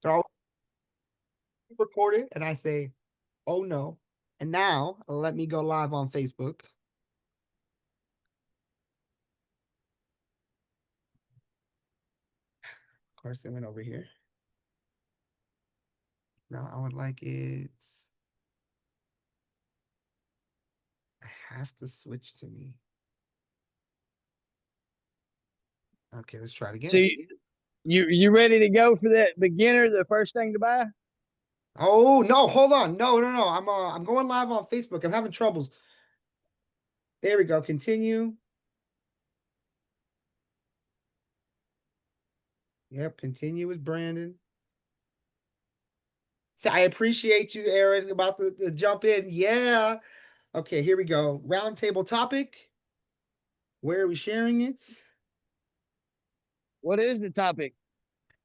They're all recorded, and I say, "Oh no!" And now let me go live on Facebook. Of course, it went over here. Now I would like it. I have to switch to me. Okay, let's try it So again. you ready to go for that beginner, the first thing to buy? Oh no, hold on. No, no, no. I'm going live on Facebook. I'm having troubles. There we go. Continue. Yep, continue with Brandon. I appreciate you, Aaron, about the jump in. Yeah. Okay, here we go. Roundtable topic. Where are we sharing it? What is the topic?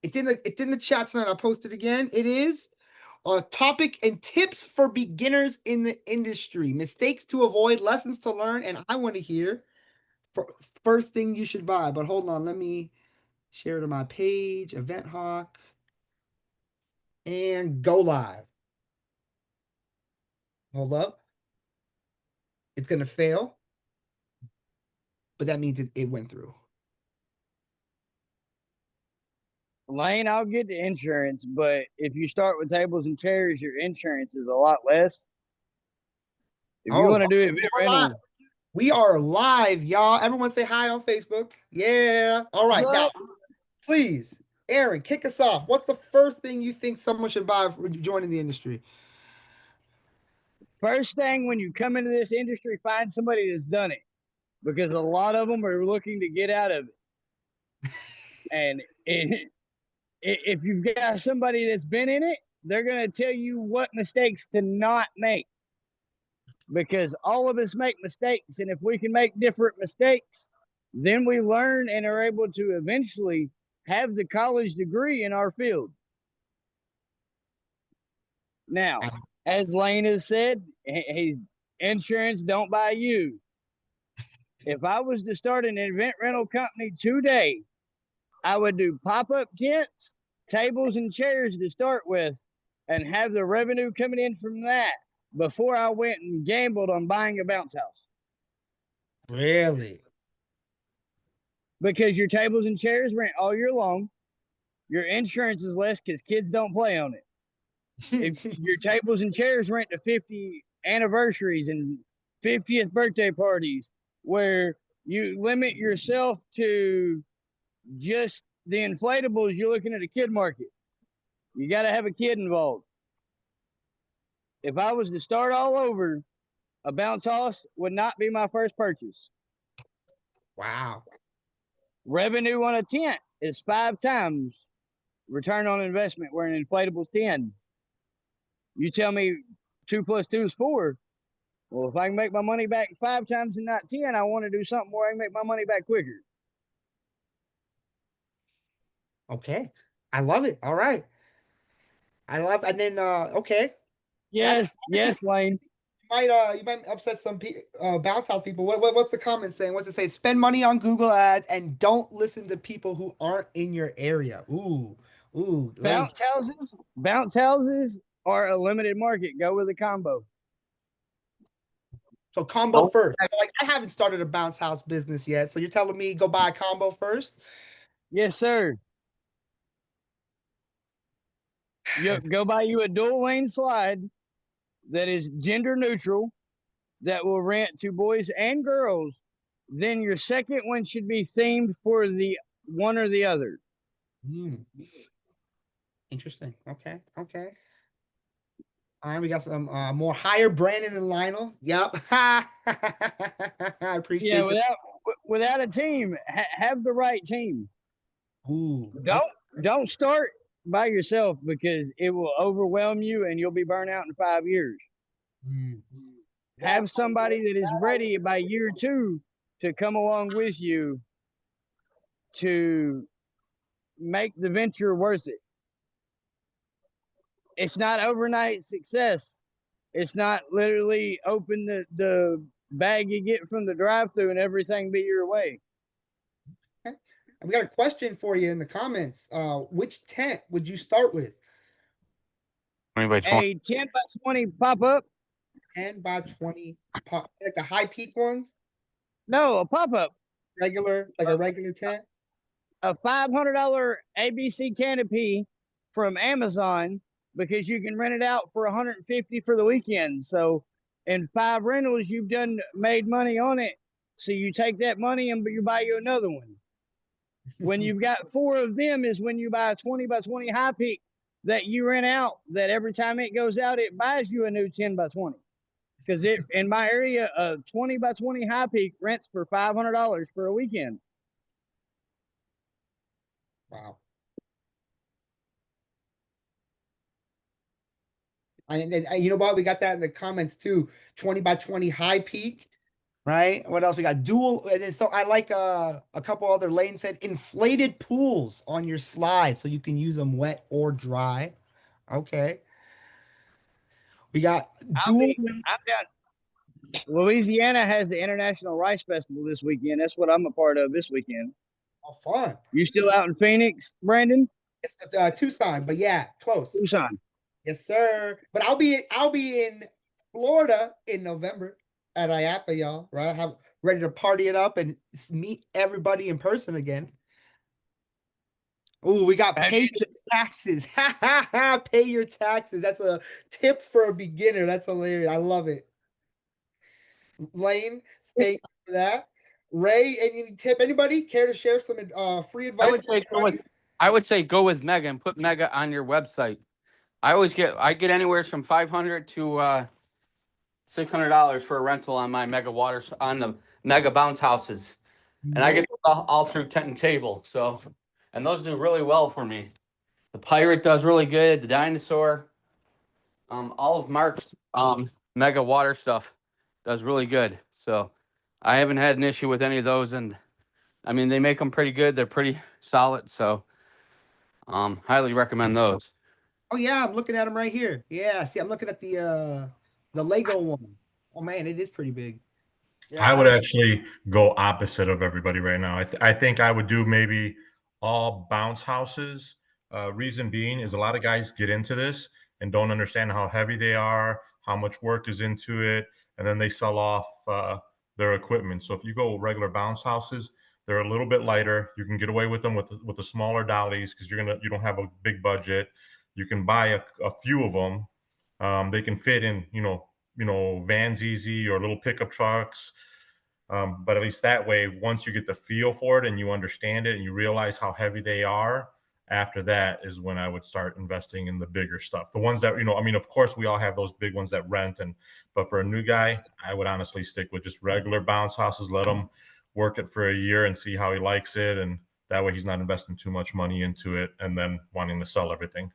It's in the chat tonight. I'll post it again. It is a topic and tips for beginners in the industry. Mistakes to avoid, lessons to learn, and I want to hear first thing you should buy. But hold on, let me share it on my page, Event Hawk, and go live. Hold up. It's gonna fail, but that means it went through. Lane, I'll get the insurance, but if you start with tables and chairs, your insurance is a lot less. If you Oh, want to do event we're live. rental, We are live, y'all. Everyone say hi on Facebook. Yeah. All right. Now, what's up? please, Aaron, kick us off. What's the first thing you think someone should buy for joining the industry? First thing when you come into this industry, find somebody that's done it because a lot of them are looking to get out of it. And if you've got somebody that's been in it, they're going to tell you what mistakes to not make because all of us make mistakes. And if we can make different mistakes, then we learn and are able to eventually have the college degree in our field. Now, as Lane has said, his insurance don't buy you. If I was to start an event rental company today, I would do pop-up tents, tables, and chairs to start with, and have the revenue coming in from that before I went and gambled on buying a bounce house. Really? Because your tables and chairs rent all year long. Your insurance is less because kids don't play on it. If your tables and chairs rent to 50 anniversaries and 50th birthday parties, where you limit yourself to just the inflatables, you're looking at a kid market. You got to have a kid involved. If I was to start all over, a bounce house would not be my first purchase. Wow. Revenue on a tent is 5 times return on investment, where an inflatable's 10. You tell me 2 plus 2 is 4. Well, if I can make my money back 5 times and not 10, I want to do something where I can make my money back quicker. Okay. I love it. All right. I love and then okay. That Yes, Lane. you might upset some bounce house people. What's the comment saying? What's it say? Spend money on Google ads and don't listen to people who aren't in your area. Ooh, Lane. Bounce houses are a limited market. Go with a combo. So combo first. So, like I haven't started a bounce house business yet. So you're telling me go buy a combo first? Yes, sir. You go buy you a dual lane slide that is gender neutral that will rent to boys and girls. Then your second one should be themed for the one or the other. Hmm. Interesting. Okay. Okay. All right, we got some more higher Brandon and Lionel. Yep. I Yeah, appreciate you. without a team, have the right team. Ooh. Okay. Don't start by yourself because it will overwhelm you and you'll be burnt out in 5 years. Mm. Have somebody that is ready by year 2 to come along with you to make the venture worth it. It's not overnight success. It's not literally open the bag you get from the drive through and everything be your way. We got a question for you in the comments. Which tent would you start with? 20 by 20. A 10 by 20 pop up? 10 by 20 pop, like the high peak ones, No, a pop up. regular, like a regular tent. A $500 ABC canopy from Amazon because you can rent it out for 150 for the weekend. So in 5 rentals, you've done made money on it. So you take that money and you buy you another one. When you've got 4 of them is when you buy a 20 by 20 high peak that you rent out, that every time it goes out, it buys you a new 10 by 20. Because it in my area, a 20 by 20 high peak rents for $500 for a weekend. Wow. You know what? We got that in the comments too. 20 by 20 high peak, right? What else? We got dual. And then, so I like a couple other lanes said inflated pools on your slides so you can use them wet or dry. Okay. We got dual. I'm down. Louisiana has the International Rice Festival this weekend. That's what I'm a part of this weekend. Oh, fun. You still out in Phoenix, Brandon? It's Tucson, but yeah, close. Tucson. Yes, sir. But I'll be in Florida in November at IAPA, y'all. Right? Have ready to party it up and meet everybody in person again. Oh, we got Have pay you, your taxes. Ha ha ha! Pay your taxes. That's a tip for a beginner. That's hilarious. I love it. Lane, thank you for that. Ray, any tip? Anybody care to share some free I advice? would say go with I would say go with Mega and put Mega on your website. I get anywhere from 500 to $600 for a rental on my Mega Waters on the Mega Bounce houses, and I get all through tent and table. So, and those do really well for me. The Pirate does really good. The Dinosaur, all of Mark's Mega Water stuff does really good. So, I haven't had an issue with any of those, and I mean they make them pretty good. They're pretty solid. So, highly recommend those. Oh yeah, I'm looking at them right here. Yeah, see, I'm looking at the Lego one. Oh man, it is pretty big. Yeah, I I would would. actually go opposite of everybody right now. I think I would do maybe all bounce houses. Reason being is a lot of guys get into this and don't understand how heavy they are, how much work is into it, and then they sell off their equipment. So if you go regular bounce houses, they're a little bit lighter. You can get away with them with the smaller dollies because you don't have a big budget. You can buy a few of them. They can fit in vans easy or little pickup trucks. But at least that way, once you get the feel for it and you understand it and you realize how heavy they are, after that is when I would start investing in the bigger stuff. The ones that, I mean, of course, we all have those big ones that rent. But for a new guy, I would honestly stick with just regular bounce houses, let him work it for a year and see how he likes it. And that way he's not investing too much money into it and then wanting to sell everything.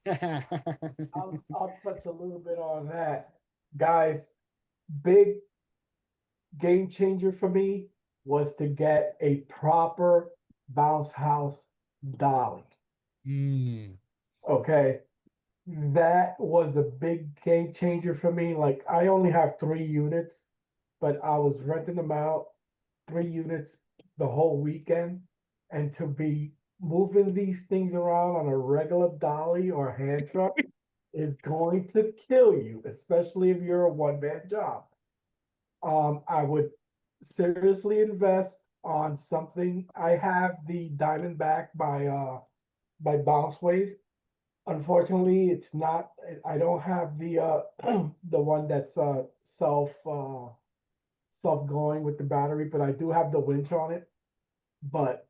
I'll touch a little bit on that. Guys, big game changer for me was to get a proper bounce house dolly. Mm. Okay. That was a big game changer for me. Like I only have 3 units, but I was renting them out, 3 units the whole weekend. And to be moving these things around on a regular dolly or hand truck is going to kill you, especially if you're a one-man job. I would seriously invest on something. I have the Diamondback by Bounce Wave. Unfortunately, it's not. I don't have the the one that's self going with the battery, but I do have the winch on it. But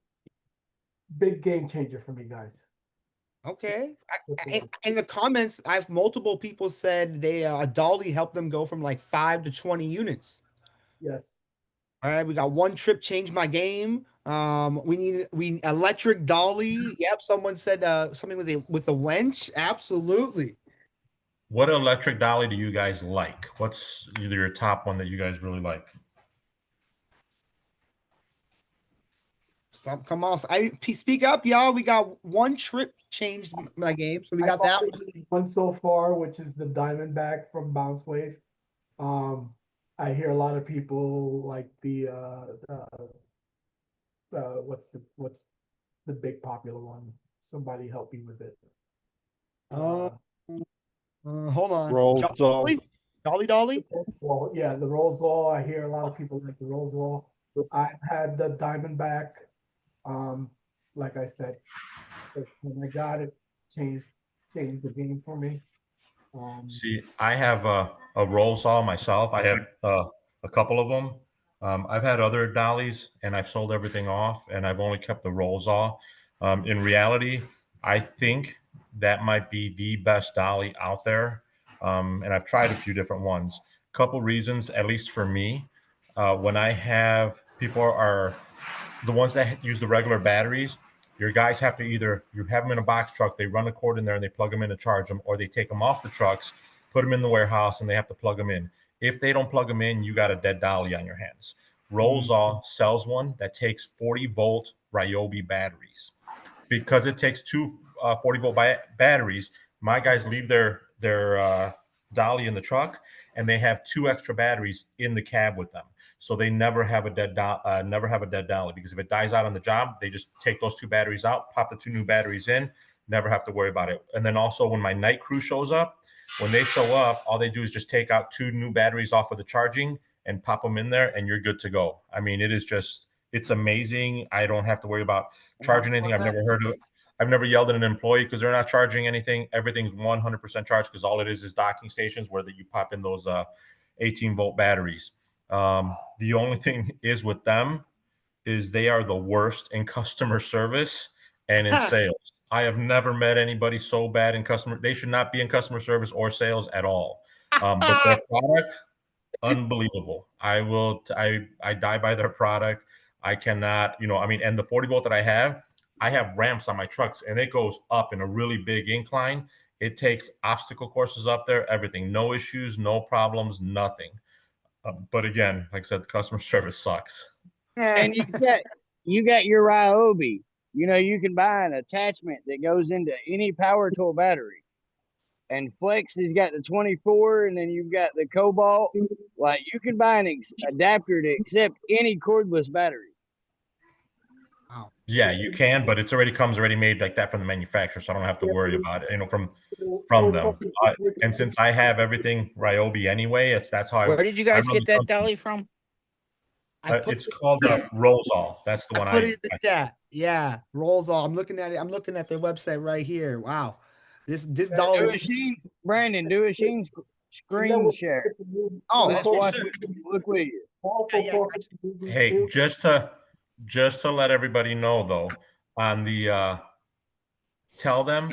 big game changer for me, guys. Okay. In the comments, I've multiple people said they a dolly helped them go from like 5 to 20 units. Yes. All right, we got one trip changed my game. We electric dolly. Yep, someone said something with a wench. Absolutely. What electric dolly do you guys like? What's either your top one that you guys really like? Come on, speak up, y'all. We got one trip changed my game, so we got that one so far, which is the Diamondback from Bounce Wave. I hear a lot of people like the what's the big popular one. Somebody help me with it. Uh, hold on. Rolls Dolly? Dolly? Well, yeah, the Rolls Law. I hear a lot of people like the Rolls Law. I've had the Diamondback. Um, like I said, when I got it, changed the game for me. See, I have a roll saw myself. I have a couple of them. I've had other dollies and I've sold everything off and I've only kept the roll saw. In reality, I think that might be the best dolly out there. And I've tried a few different ones. Couple reasons, at least for me, when I have people are the ones that use the regular batteries, your guys have to either you have them in a box truck, they run a cord in there and they plug them in to charge them, or they take them off the trucks, put them in the warehouse, and they have to plug them in. If they don't plug them in, you got a dead dolly on your hands. Rolls-All sells one that takes 40-volt Ryobi batteries. Because it takes two 40-volt batteries, my guys leave their dolly in the truck, and they have two extra batteries in the cab with them. So they never have a dead dolly, because if it dies out on the job, they just take those two batteries out, pop the two new batteries in, never have to worry about it. And then also when my night crew shows up, when they show up, all they do is just take out two new batteries off of the charging and pop them in there, and you're good to go. I mean, it's amazing. I don't have to worry about charging anything. I've never yelled at an employee because they're not charging anything. Everything's 100% charged because all it is docking stations where you pop in those 18-volt batteries. The only thing is with them is they are the worst in customer service and in sales. I have never met anybody so bad in customer. They should not be in customer service or sales at all. But their product, unbelievable. I die by their product. I cannot, I mean, and the 40-volt that I have ramps on my trucks and it goes up in a really big incline. It takes obstacle courses up there, everything, no issues, no problems, nothing. But again, like I said, the customer service sucks. And you got your Ryobi. You can buy an attachment that goes into any power tool battery. And Flex has got the 24, and then you've got the Cobalt. Like you can buy an adapter to accept any cordless battery. Wow. Yeah, you can, but it's already comes already made like that from the manufacturer, so I don't have to worry about it, from We're them. talking- And since I have everything Ryobi anyway, that's how Where did you I guys run get the that company. dolly from? It's called Rolls-All. That's the one put it in the chat. Yeah, Rolls-All. I'm looking at it. I'm looking at their website right here. Wow. This Do dolly. a Sheen, Brandon, do a Sheen screen share. Oh, Let's okay. watch it. Look with you. Also talking to movies Hey, too. just to let everybody know though, on the tell them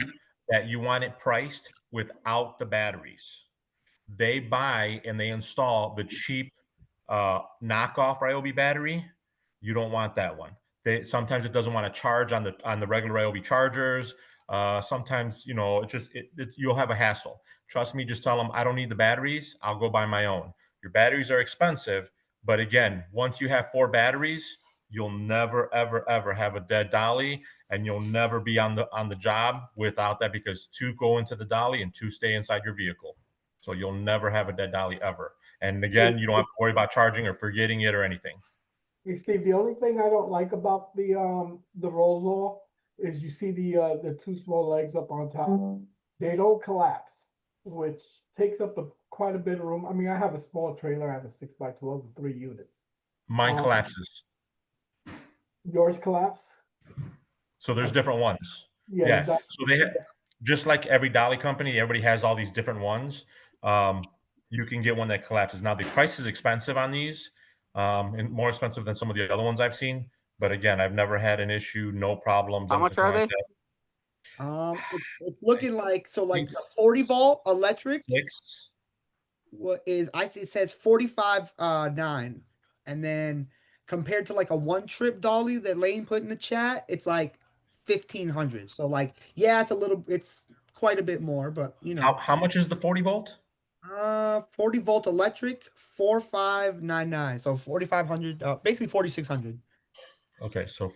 that you want it priced without the batteries. They buy and they install the cheap knockoff Ryobi battery. You don't want that one. Sometimes it doesn't want to charge on the regular Ryobi chargers. Sometimes you'll have a hassle. Trust me, just tell them I don't need the batteries. I'll go buy my own. Your batteries are expensive, but again, once you have 4 batteries, you'll never ever ever have a dead dolly, and you'll never be on the job without that, because 2 go into the dolly and 2 stay inside your vehicle. So you'll never have a dead dolly ever. And again, you don't have to worry about charging or forgetting it or anything. Hey Steve, the only thing I don't like about the Rolls Law is you see the two small legs up on top. They don't collapse, which takes up quite a bit of room. I mean, I have a small trailer. I have a 6x12 with 3 units. Mine collapses. Yours collapse? So there's different ones. Yeah. Yeah. So they have, just like every dolly company, everybody has all these different ones. You can get one that collapses. Now the price is expensive on these, and more expensive than some of the other ones I've seen. But again, I've never had an issue, no problems. How much are they? It's looking like the 40-volt electric. 6. What is I see? It says 45.9, and then compared to like a one-trip dolly that Lane put in the chat, it's like 1,500. So yeah, it's quite a bit more, but How much is the 40-volt? 40-volt electric 4599, so 4,500, basically 4,600. Okay, so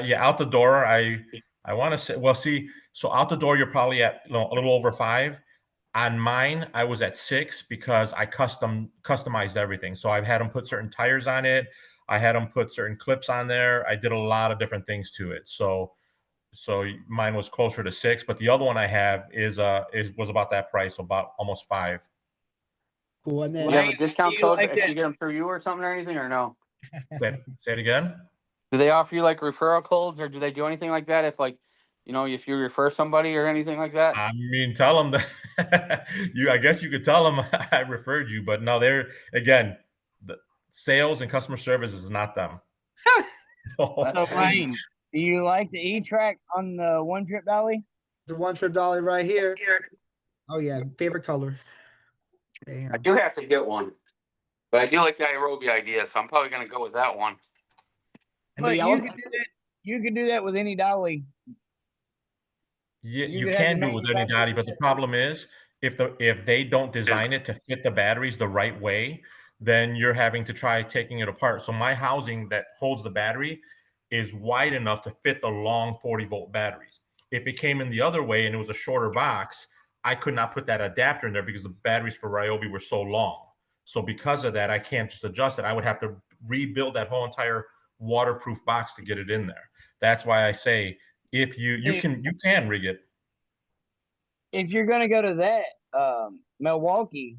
yeah, out the door, I want to say, well, see, so out the door, you're probably at a little over 5. On mine, I was at 6 because I customized everything. So I've had them put certain tires on it. I had them put certain clips on there. I did a lot of different things to it. So mine was closer to 6, but the other one I have was about that price, about almost 5. Cool. And Do then you have a Lane, do discount you code like if that? you get them through you or something or anything, or no? Say it again. Do they offer you like referral codes, or do they do anything like that if like, if you refer somebody or anything like that? I mean, tell them that I guess you could tell them I referred you, but no, they're again, the sales and customer service is not them. That's So strange. Lane, do you like the E-Track on the one trip dolly? the one trip dolly right here. Oh yeah, favorite color. I Damn. do have to get one, but I do like the aerobie idea, so I'm probably gonna go with that one. Anybody But you else? can do that. You can do that with any dolly. Yeah, You you could have the can do it with any manufacturer. daddy, but the problem is if they don't design it to fit the batteries the right way, then you're having to try taking it apart. So my housing that holds the battery is wide enough to fit the long 40-volt batteries. If it came in the other way and it was a shorter box, I could not put that adapter in there because the batteries for Ryobi were so long. So because of that, I can't just adjust it. I would have to rebuild that whole entire waterproof box to get it in there. That's why I say if you can rig it. If you're gonna go to that, Milwaukee,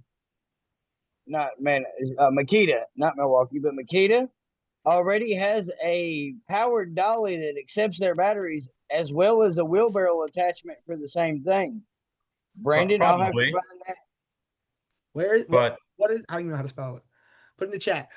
Makita, not Milwaukee, but Makita already has a powered dolly that accepts their batteries as well as a wheelbarrow attachment for the same thing. Brandon, I'll have to Probably, find that. Where is but what is? I don't even know how to spell it. Put in the chat.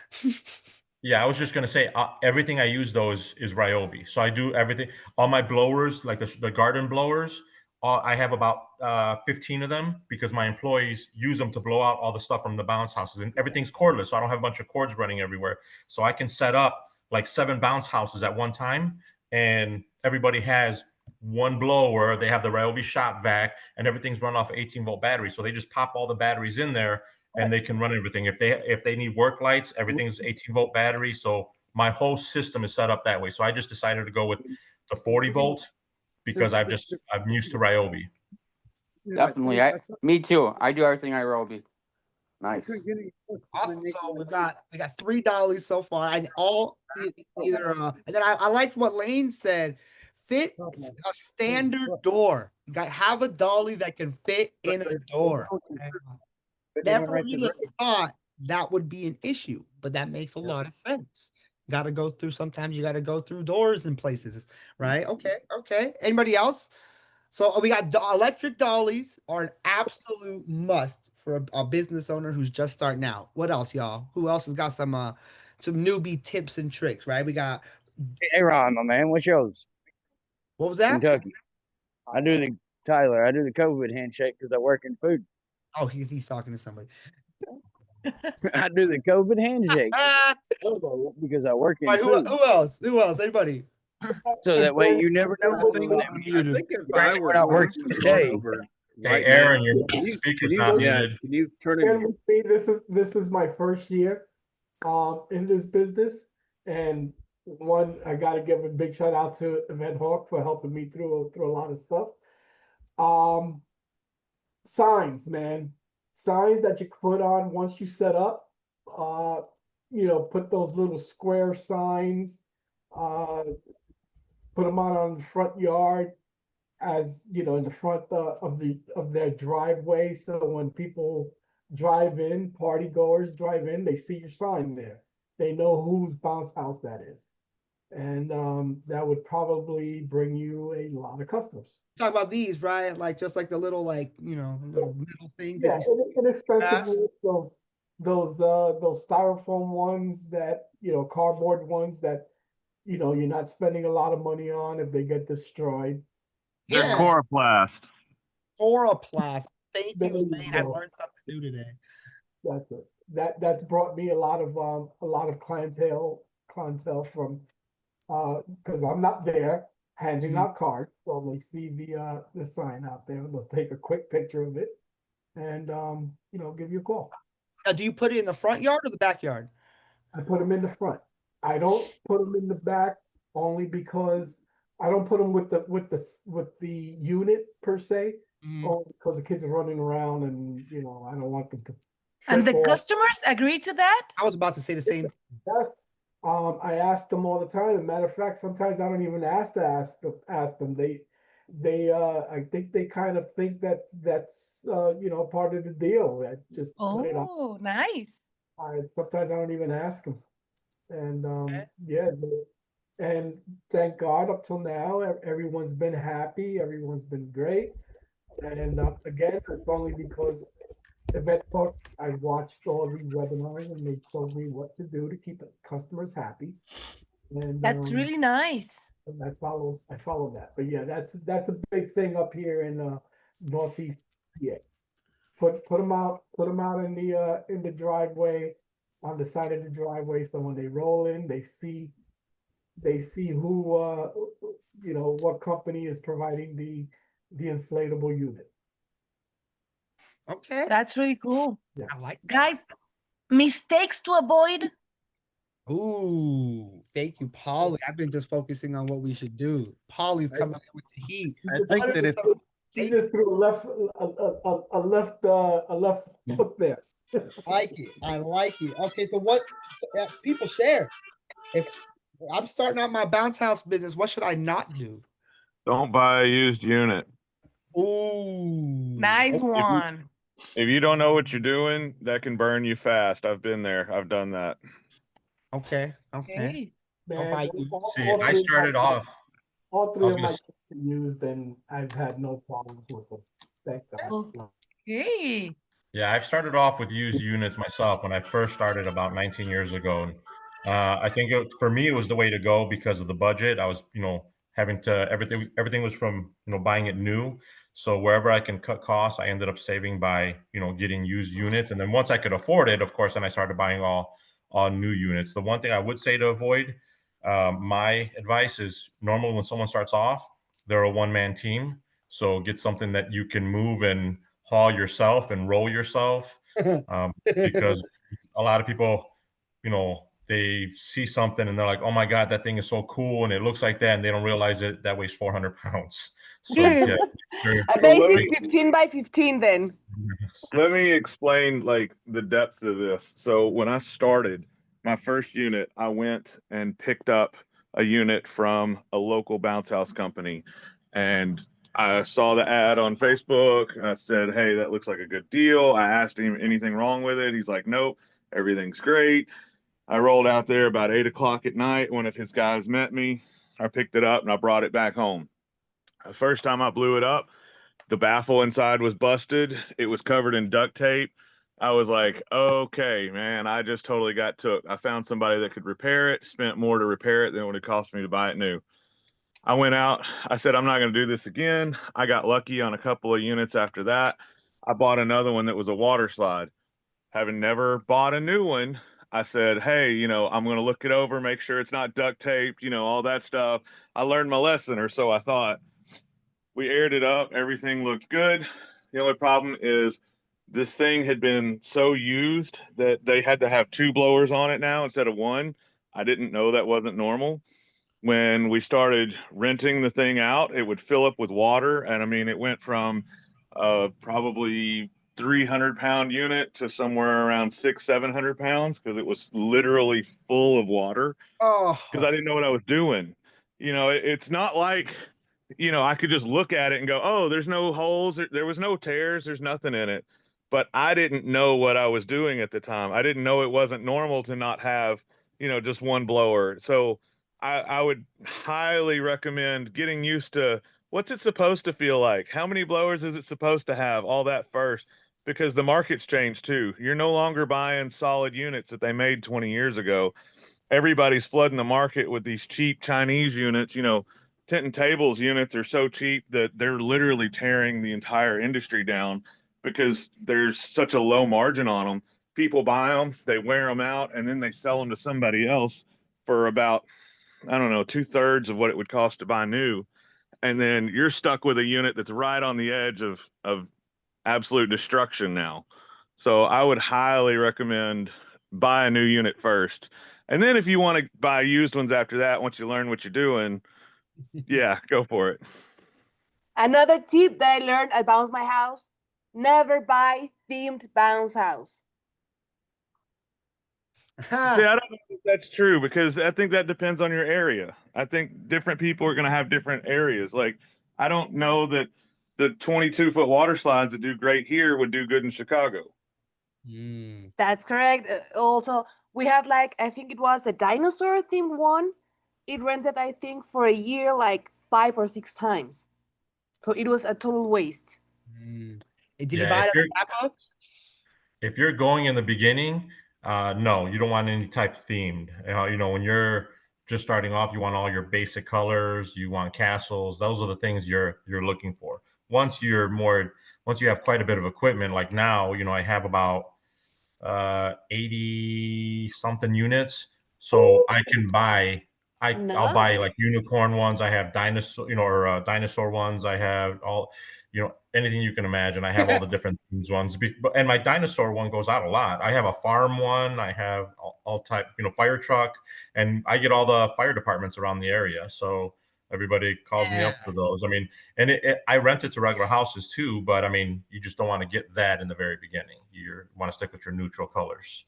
yeah, I was just gonna say everything I use those is Ryobi. So I do everything. All my blowers, like the garden blowers, I have about 15 of them because my employees use them to blow out all the stuff from the bounce houses, and everything's cordless, so I don't have a bunch of cords running everywhere. So I can set up like 7 bounce houses at one time, and everybody has one blower. They have the Ryobi shop vac, and everything's run off 18-volt batteries. So they just pop all the batteries in there and they can run everything. If they need work lights, everything's 18-volt battery. So my whole system is set up that way. So I just decided to go with the 40-volt because I'm used to Ryobi. Definitely, me too. I do everything aerobie. Nice. Awesome. So we got 3 dollies so far. I all either and then I liked what Lane said. Fit a standard door. You got have a dolly that can fit in a door. Never really thought that would be an issue, but that makes a lot of sense. Got to go through. Sometimes you got to go through doors and places, right? Okay, okay. Anybody else? So we got electric dollies are an absolute must for a business owner who's just starting out. What else, y'all? Who else has got some newbie tips and tricks? Right? We got Hey Ron, my man, what's yours? what was that? Kentucky. I do the Tyler. I do the COVID handshake because I work in food. Oh, he's talking to somebody. I do the COVID handshake Ah, because I work in right, food. who else? Who else? Anybody? So that way you never know. I think, I think if I were not going working to today. start over Hey, right Aaron, now, your can speaker's you, not yeah, muted. can you turn it? This is my first year in this business, and one I got to give a big shout out to Event Hawk for helping me through a lot of stuff. Signs, man, signs that you put on once you set up. Put those little square signs. Put them on the front yard, as you know, in the front of their driveway, so when people drive in, party goers drive in, they see your sign there, they know whose bounce house that is, and that would probably bring you a lot of customers. Talk about these, right? Like just like the little little metal things Yeah, that you inexpensively, those styrofoam ones, that cardboard ones that you're not spending a lot of money on if they get destroyed. They're yeah, coroplast. Coroplast. Thank There you, you Lane. I go. learned something new today. That's it. That's brought me a lot of clientele from because I'm not there handing out cards, so they see the sign out there. They'll take a quick picture of it and give you a call. Now, do you put it in the front yard or the backyard? I put them in the front. I don't put them in the back only because I don't put them with the unit per se. Only because the kids are running around and I don't want them to. And the trip off. customers agree to that? I was about to say the same. Yes, I ask them all the time. As a matter of fact, sometimes I don't even ask them. I think they kind of think that that's part of the deal. I just put it on. Oh, nice. Sometimes I don't even ask them, and yeah, and thank God up till now, everyone's been happy. Everyone's been great, and again, it's only because Event Talk, I watched all these webinars and they told me what to do to keep the customers happy. And That's really nice. and I follow that. But yeah, that's a big thing up here in Northeast PA. Put them out in the driveway, on the side of the driveway, so when they roll in, they see who what company is providing the inflatable unit. Okay. That's really cool. Yeah. I like that. Guys, mistakes to avoid. Ooh, thank you, Polly. I've been just focusing on what we should do. Polly's coming in with the heat. I think that if She just threw a left hook there. I like it. I like it. Okay, so what people share? If I'm starting out my bounce house business, what should I not do? Don't buy a used unit. Ooh, Nice okay. one. If you don't know what you're doing, that can burn you fast. I've been there. I've done that. Okay. Okay. Man, buy you. See, I started off. All I three was of gonna my s- kids used, and I've had no problems with them. Thank God. Okay. Yeah, I've started off with used units myself when I first started about 19 years ago. And I think for me, it was the way to go because of the budget. I was, having to everything was from, buying it new. So wherever I can cut costs, I ended up saving by, getting used units. And then once I could afford it, of course, then I started buying all new units. The one thing I would say to avoid, my advice is normally when someone starts off, they're a one-man team. So get something that you can move and haul yourself and roll yourself, because a lot of people, they see something and they're like, "Oh my God, that thing is so cool," and it looks like that, and they don't realize it that weighs 400 pounds. So yeah, sure. A basic 15 by 15 then. Let me explain like the depth of this. So when I started my first unit, I went and picked up a unit from a local bounce house company, and I saw the ad on Facebook. I said, "Hey, that looks like a good deal." I asked him anything wrong with it. He's like, "Nope, everything's great." I rolled out there about 8 o'clock at night. One of his guys met me. I picked it up and I brought it back home. The first time I blew it up, the baffle inside was busted. It was covered in duct tape. I was like, okay, man, I just totally got took. I found somebody that could repair it, spent more to repair it than it would have cost me to buy it new. I went out. I said, I'm not going to do this again. I got lucky on a couple of units after that. I bought another one that was a water slide. Having never bought a new one, I said, hey, I'm going to look it over, make sure it's not duct taped, all that stuff. I learned my lesson, or so I thought. We aired it up. Everything looked good. The only problem is this thing had been so used that they had to have two blowers on it now instead of one. I didn't know that wasn't normal. When we started renting the thing out, it would fill up with water. And I mean, it went from probably 300-pound unit to somewhere around 700 pounds because it was literally full of water because Oh, I didn't know what I was doing. It's not like, I could just look at it and go, oh, there's no holes. There was no tears. There's nothing in it. But I didn't know what I was doing at the time. I didn't know it wasn't normal to not have, just one blower. So I would highly recommend getting used to what's it supposed to feel like? How many blowers is it supposed to have? All that first, because the market's changed too. You're no longer buying solid units that they made 20 years ago. Everybody's flooding the market with these cheap Chinese units. Tent and tables units are so cheap that they're literally tearing the entire industry down because there's such a low margin on them. People buy them, they wear them out, and then they sell them to somebody else for about, I don't know, 2/3 of what it would cost to buy new. And then you're stuck with a unit that's right on the edge of absolute destruction now. So I would highly recommend buy a new unit first. And then if you want to buy used ones after that, once you learn what you're doing, yeah, go for it. Another tip that I learned at Bounce My House, never buy themed bounce house. See, I don't know if that's true because I think that depends on your area. I think different people are going to have different areas. Like, I don't know that the 22-foot water slides that do great here would do good in Chicago. That's correct. Also, we had like, I think it was a dinosaur themed one. It rented, I think, for a year, like 5 or 6 times. So it was a total waste. Did you Yeah, buy it at Napa? if you're going in the beginning, no, you don't want any type themed. When you're just starting off, you want all your basic colors, you want castles. Those are the things you're looking for. Once you have quite a bit of equipment, like now, I have about 80 something units. So I can buy, I'll buy like unicorn ones. I have dinosaur, or dinosaur ones. I have all, anything you can imagine. I have all the different things ones. And my dinosaur one goes out a lot. I have a farm one. I have all type, fire truck, and I get all the fire departments around the area. So everybody calls me up for those. I mean, and I rent it to regular houses too, but I mean, you just don't want to get that in the very beginning. You want to stick with your neutral colors.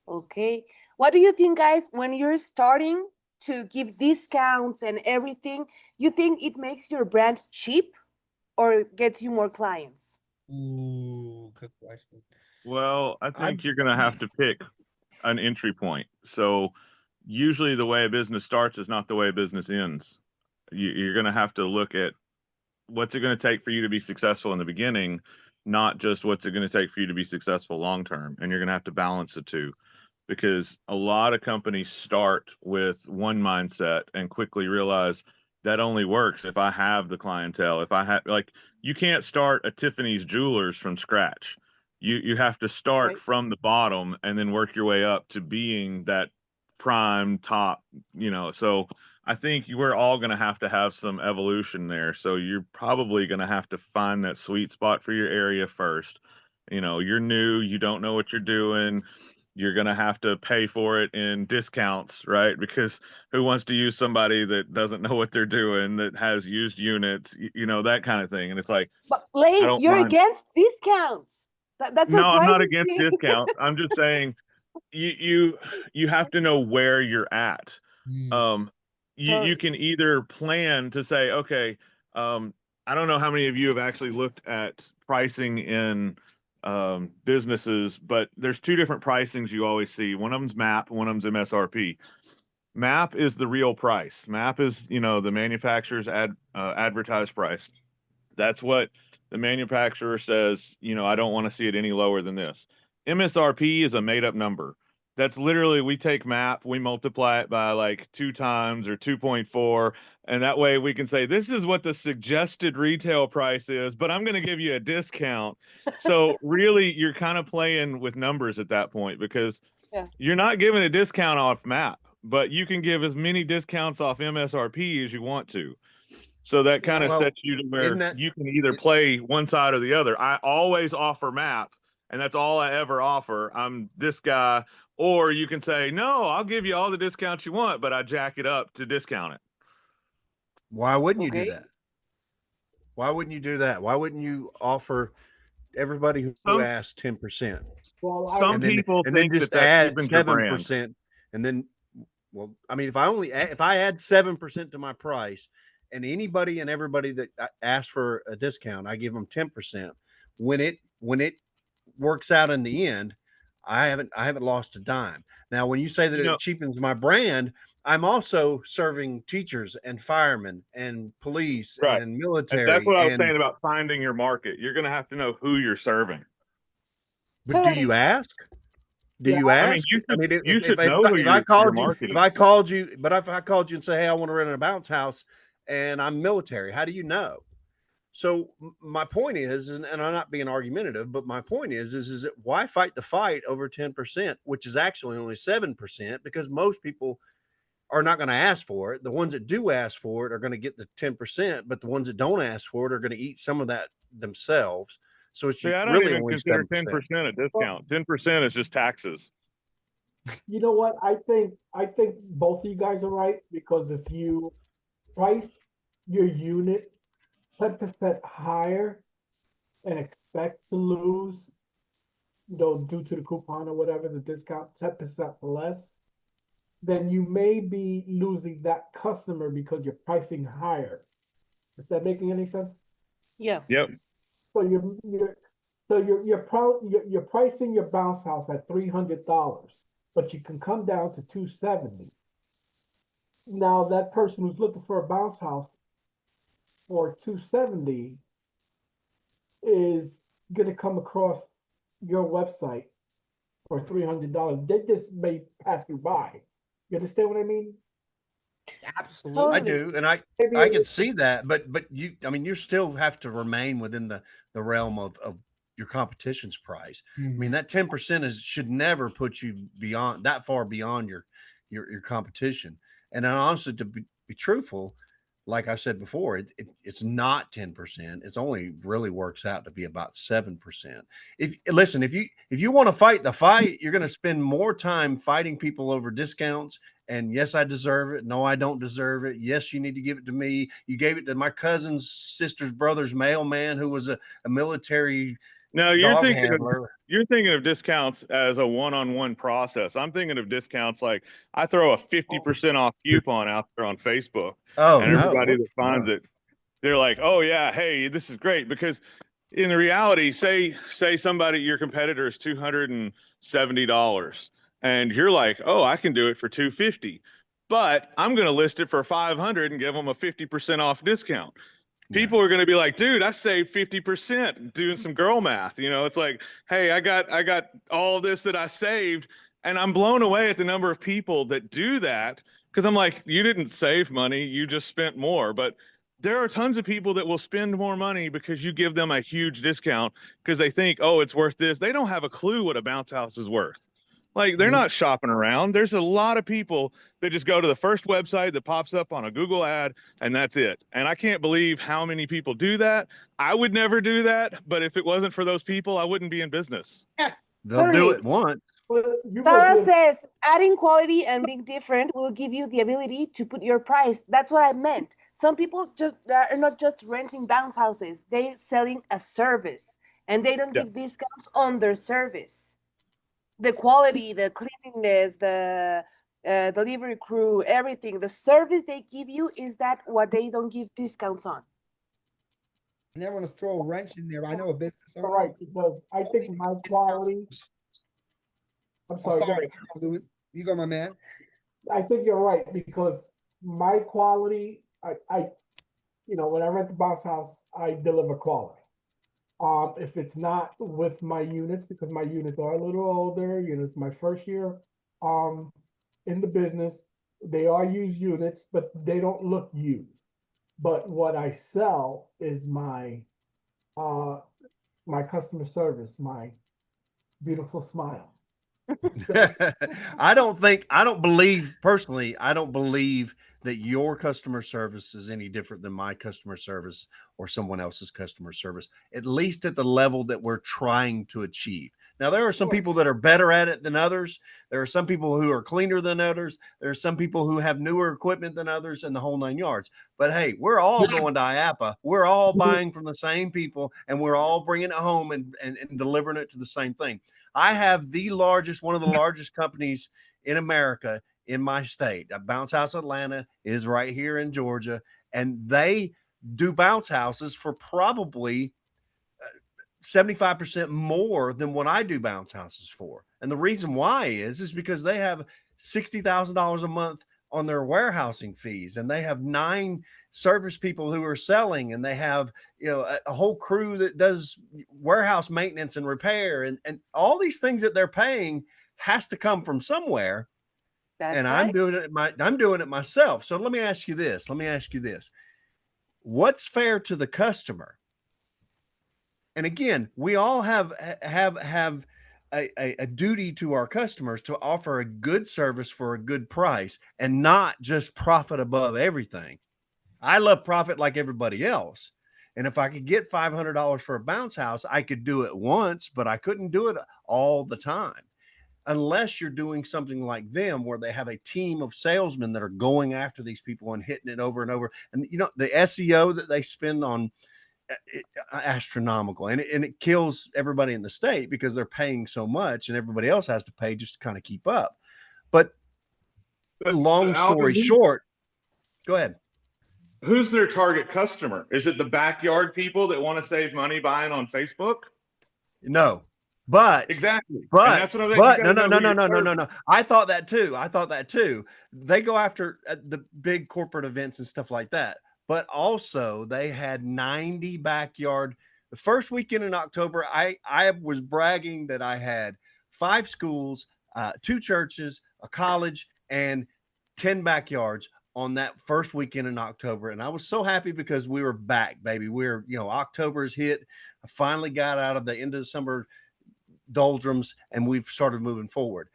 Okay. What do you think, guys, when you're starting to give discounts and everything, you think it makes your brand cheap or gets you more clients? Ooh, good question. Well, I think you're going to have to pick an entry point. So usually the way a business starts is not the way a business ends. You're going to have to look at what's it going to take for you to be successful in the beginning, not just what's it going to take for you to be successful long term. And you're going to have to balance the two because a lot of companies start with one mindset and quickly realize that only works if I have the clientele. If I have, like, you can't start a Tiffany's Jewelers from scratch. You have to start from the bottom and then work your way up to being that prime top, so I think we're all going to have some evolution there. So you're probably going to have to find that sweet spot for your area first. You're new, you don't know what you're doing. You're going to have to pay for it in discounts, right? Because who wants to use somebody that doesn't know what they're doing, that has used units, that kind of thing. And it's like, But I Lane, don't you're mind. against discounts. That No, I'm not surprises against me. discounts. I'm just saying you have to know where you're at. Um, you can either plan to say, okay, I don't know how many of you have actually looked at pricing in businesses, but there's two different pricings you always see. One of them's MAP, one of them's MSRP. MAP is the real price. MAP is, the manufacturer's advertised price. That's what the manufacturer says, I don't want to see it any lower than this. MSRP is a made up number. That's literally, we take MAP, we multiply it by like 2 times or 2.4, and that way we can say, this is what the suggested retail price is, but I'm going to give you a discount. So really, you're kind of playing with numbers at that point because you're not giving a discount off MAP, but you can give as many discounts off MSRP as you want to. So that kind of sets you to where you can either play one side or the other. I always offer MAP, and that's all I ever offer. I'm this guy. Or you can say, no, I'll give you all the discounts you want, but I jack it up to discount it. Why wouldn't you do that? Why wouldn't you do that? Why wouldn't you offer everybody who asked 10%? Well, Some people and think then just that's add cheapens your brand. 7%, and then, well, I mean, if I add 7% to my price, and anybody and everybody that asks for a discount, I give them 10%. When it works out in the end, I haven't lost a dime. Now, when you say that it cheapens my brand, I'm also serving teachers and firemen and police and military. And that's what I was saying about finding your market. You're going to have to know who you're serving. But do you ask? Do you ask? I mean, you should if know who I called you, marketing. if I called you and say, hey, I want to rent a bounce house and I'm military, how do you know? So my point is, and I'm not being argumentative, but my point is that why fight the fight over 10%, which is actually only 7%, because most people are not going to ask for it. The ones that do ask for it are going to get the 10%, but the ones that don't ask for it are going to eat some of that themselves. So it's I don't really even only consider 7%. 10% a discount. 10% is just taxes. You know what? I think both of you guys are right, because if you price your unit 10% higher and expect to lose due to the coupon or whatever, the discount 10% less, then you may be losing that customer because you're pricing higher. Is that making any sense? Yeah. Yep. So you're pricing your bounce house at $300, but you can come down to 270. Now that person who's looking for a bounce house for 270 is gonna come across your website for $300. They just may pass you by. You understand what I mean? Absolutely. I Totally. do, and I Maybe can see that, but I mean, you still have to remain within the realm of your competition's price. I mean, that 10% should never put you beyond that far beyond your competition. And honestly, to be truthful, like I said before, it's not 10%. It's only really works out to be about 7%. If you want to fight the fight, you're going to spend more time fighting people over discounts. And yes, I deserve it. No, I don't deserve it. Yes, you need to give it to me. You gave it to my cousin's sister's brother's mailman who was a military No, dog handler. you're thinking of discounts as a one-on-one process. I'm thinking of discounts like I throw a 50% off coupon out there on Facebook, Oh and no, everybody that finds it, they're like, "Oh yeah, hey, this is great." Because in the reality, say somebody your competitor is $270, and you're like, "Oh, I can do it for 250." But I'm going to list it for 500 and give them a 50% off discount. People are going to be like, dude, I saved 50% doing some girl math. You know, it's like, hey, I got all this that I saved, and I'm blown away at the number of people that do that, because I'm like, you didn't save money, you just spent more. But there are tons of people that will spend more money because you give them a huge discount because they think, oh, it's worth this. They don't have a clue what a bounce house is worth. Like, they're not shopping around. There's a lot of people that just go to the first website that pops up on a Google ad, and that's it. And I can't believe how many people do that. I would never do that, but if it wasn't for those people, I wouldn't be in business. they'll do Totally. it once. Well, you might Sarah be says adding quality and being different will give you the ability to put your price. That's what I meant. Some people just are not just renting bounce houses, they selling a service, and they don't Yeah. give discounts on their service. The quality, the cleanliness, the delivery crew, everything, the service they give you is that what they don't give discounts on. I never want to throw a wrench in there. I know a business owner. right because I think my quality. I'm Oh, sorry. go sorry, ahead. Louis. You go, my man. I think you're right because my quality, when I rent the bounce house, I deliver quality. If it's not with my units, because my units are a little older, it's my first year, in the business, they are used units, but they don't look used. But what I sell is my customer service, my beautiful smile. I don't believe personally, I don't believe that your customer service is any different than my customer service or someone else's customer service, at least at the level that we're trying to achieve. Now, there are some people that are better at it than others. There are some people who are cleaner than others. There are some people who have newer equipment than others, and the whole 9 yards. But hey, we're all going to IAPA. We're all buying from the same people, and we're all bringing it home and delivering it to the same thing. I have one of the largest companies in America in my state. Bounce House Atlanta is right here in Georgia, and they do bounce houses for probably 75% more than what I do bounce houses for. And the reason why is because they have $60,000 a month on their warehousing fees, and they have 9 service people who are selling, and they have a whole crew that does warehouse maintenance and repair, and all these things that they're paying has to come from somewhere. That's And right. I'm doing it myself. So let me ask you this. What's fair to the customer? And again, we all have a duty to our customers to offer a good service for a good price and not just profit above everything. I love profit like everybody else. And if I could get $500 for a bounce house, I could do it once, but I couldn't do it all the time. Unless you're doing something like them where they have a team of salesmen that are going after these people and hitting it over and over. And the SEO that they spend on astronomical, and it kills everybody in the state because they're paying so much, and everybody else has to pay just to kind of keep up. But long story short, go ahead. Who's their target customer? Is it the backyard people that want to save money buying on Facebook? No, but exactly. And but that's what I'm but saying. no. I thought that too. They go after the big corporate events and stuff like that. But also, they had 90 backyard. The first weekend in October, I was bragging that I had 5 schools, 2 churches, a college, and 10 backyards on that first weekend in October. And I was so happy because we were back, baby. October's hit. I finally got out of the end of the summer doldrums and we've started moving forward.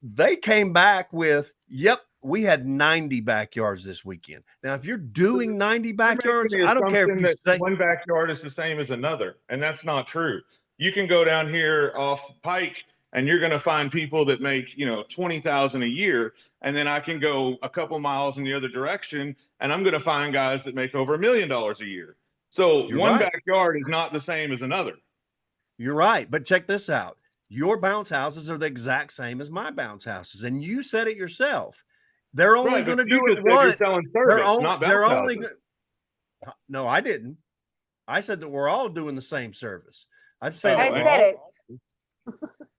They came back with, yep, we had 90 backyards this weekend. Now, if you're doing 90 backyards, I don't care if you say one backyard is the same as another, and that's not true. You can go down here off Pike and you're going to find people that make, 20,000 a year. And then I can go a couple miles in the other direction and I'm going to find guys that make over $1 million a year. So one backyard is not the same as another. You're right. But check this out. Your bounce houses are the exact same as my bounce houses. And you said it yourself. They're only going to do it once. They're only No, I didn't. I said that we're all doing the same service. I'd say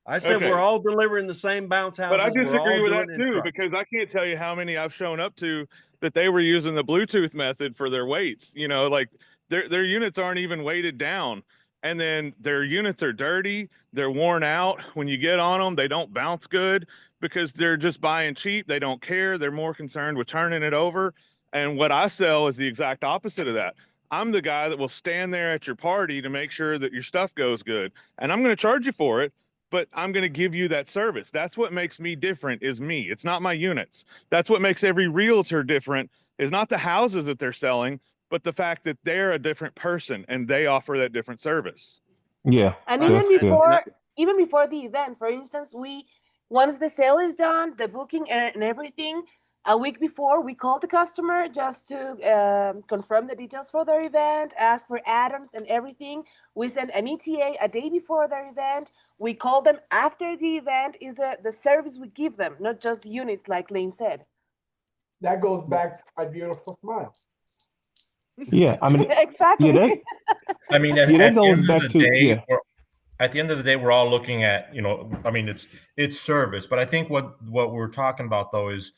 I said we're all delivering the same bounce houses. But I disagree with that too, because I can't tell you how many I've shown up to that they were using the Bluetooth method for their weights. Like their units aren't even weighted down. And then their units are dirty. They're worn out. When you get on them, they don't bounce good because they're just buying cheap. They don't care. They're more concerned with turning it over. And what I sell is the exact opposite of that. I'm the guy that will stand there at your party to make sure that your stuff goes good. And I'm going to charge you for it, but I'm going to give you that service. That's what makes me different is me. It's not my units. That's what makes every realtor different is not the houses that they're selling, but the fact that they're a different person and they offer that different service. Yeah. And even before the event, for instance, once the sale is done, the booking and everything, a week before, we call the customer just to confirm the details for their event, ask for add-ons and everything. We send an ETA a day before their event. We call them after the event. Is the service we give them, not just the units, like Lane said. That goes back to my beautiful smile. Yeah, I mean, exactly. Yeah, I mean, at the end of the day, we're all looking at, I mean, it's service, but I think what we're talking about though is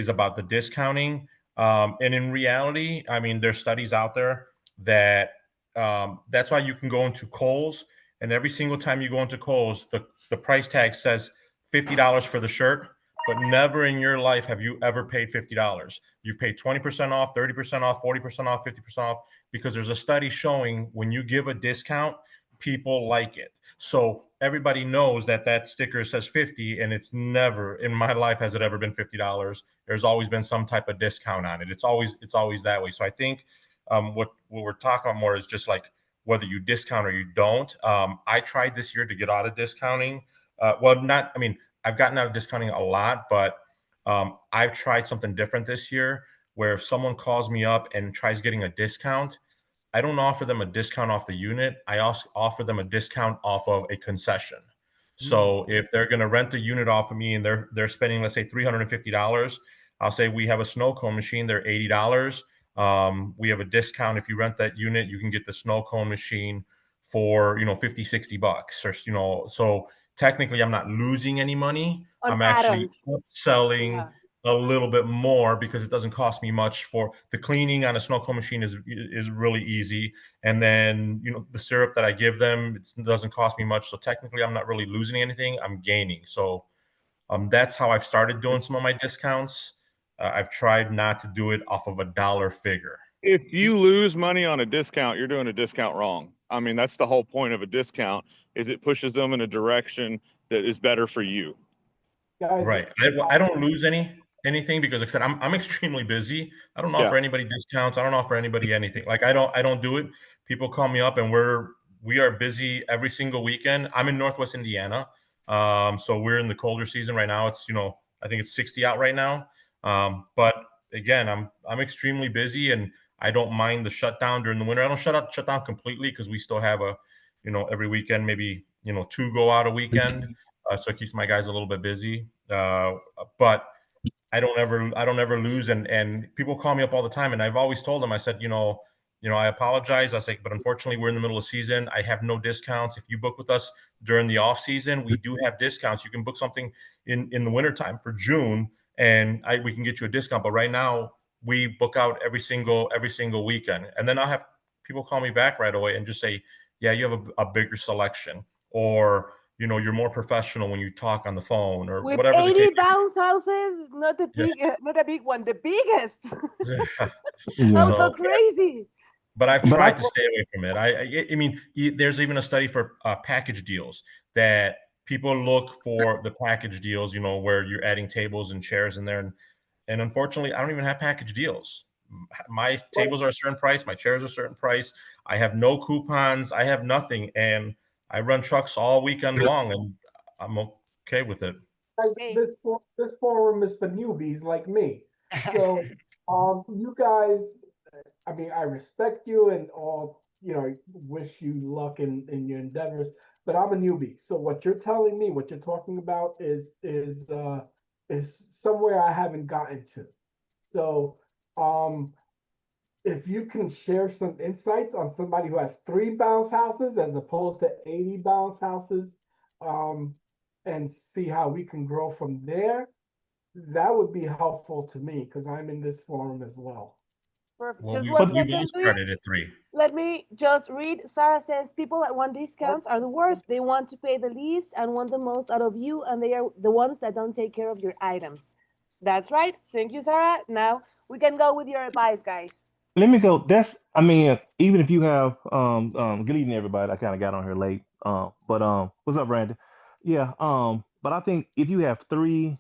about the discounting. And in reality, I mean, there's studies out there that that's why you can go into Kohl's, and every single time you go into Kohl's, the price tag says $50 for the shirt, but never in your life have you ever paid $50. You've paid 20% off, 30% off, 40% off, 50% off, because there's a study showing when you give a discount, people like it. So everybody knows that sticker says 50, and it's never in my life has it ever been $50. There's always been some type of discount on it. It's always that way. So I think what we're talking about more is just like whether you discount or you don't. I tried this year to get out of discounting. I've gotten out of discounting a lot, but I've tried something different this year where if someone calls me up and tries getting a discount, I don't offer them a discount off the unit. I also offer them a discount off of a concession. So if they're going to rent a unit off of me and they're spending, let's say $350, I'll say we have a snow cone machine. They're $80. We have a discount. If you rent that unit, you can get the snow cone machine for, $50-$60 or, so technically I'm not losing any money. I'm actually selling a little bit more because it doesn't cost me much. For the cleaning on a snow cone machine is really easy. And then, the syrup that I give them, it doesn't cost me much. So technically I'm not really losing anything. I'm gaining. So that's how I've started doing some of my discounts. I've tried not to do it off of a dollar figure. If you lose money on a discount, you're doing a discount wrong. I mean, that's the whole point of a discount is it pushes them in a direction that is better for you. Right. I don't lose anything because, like I said, I'm extremely busy. I don't offer anybody discounts. I don't offer anybody anything. Like I don't do it. People call me up and we are busy every single weekend. I'm in Northwest Indiana. So we're in the colder season right now. It's, I think it's 60 out right now. But again, I'm extremely busy and I don't mind the shutdown during the winter. I don't shut down completely because we still have every weekend, maybe, two go out a weekend. So it keeps my guys a little bit busy. But I don't ever lose. And people call me up all the time. And I've always told them, I said, I apologize. I say, but unfortunately we're in the middle of season. I have no discounts. If you book with us during the off season, we do have discounts. You can book something in the wintertime for June and we can get you a discount. But right now we book out every single weekend. And then I'll have people call me back right away and just say, yeah, you have a bigger selection, or you're more professional when you talk on the phone, or With whatever the case 80 bounce houses, not a may be. big, not a big one, the biggest. Yeah. I'll Yeah. go So, crazy. but I've But tried I to stay away from it. I mean, there's even a study for package deals that people look for the package deals, where you're adding tables and chairs in there. And unfortunately, I don't even have package deals. My tables are a certain price, my chairs are a certain price. I have no coupons, I have nothing. And I run trucks all weekend long, and I'm okay with it. Like Okay. this forum is for newbies like me. So, you guys, I mean, I respect you and all, wish you luck in your endeavors, but I'm a newbie. So what you're telling me, what you're talking about is somewhere I haven't gotten to. So, um, if you can share some insights on somebody who has 3 bounce houses as opposed to 80 bounce houses, um, and see how we can grow from there, that would be helpful to me because I'm in this forum as well. Perfect. Well, Just we one but we've all second, Luis. started at 3. Let me just read. Sarah says people that want discounts are the worst. They want to pay the least and want the most out of you, and they are the ones that don't take care of your items. That's right. Thank you, Sarah. Now we can go with your advice, guys. let me go. I mean, even if you have good evening everybody. I kind of got on here late. But what's up, Brandon? Yeah, but I think if you have 3,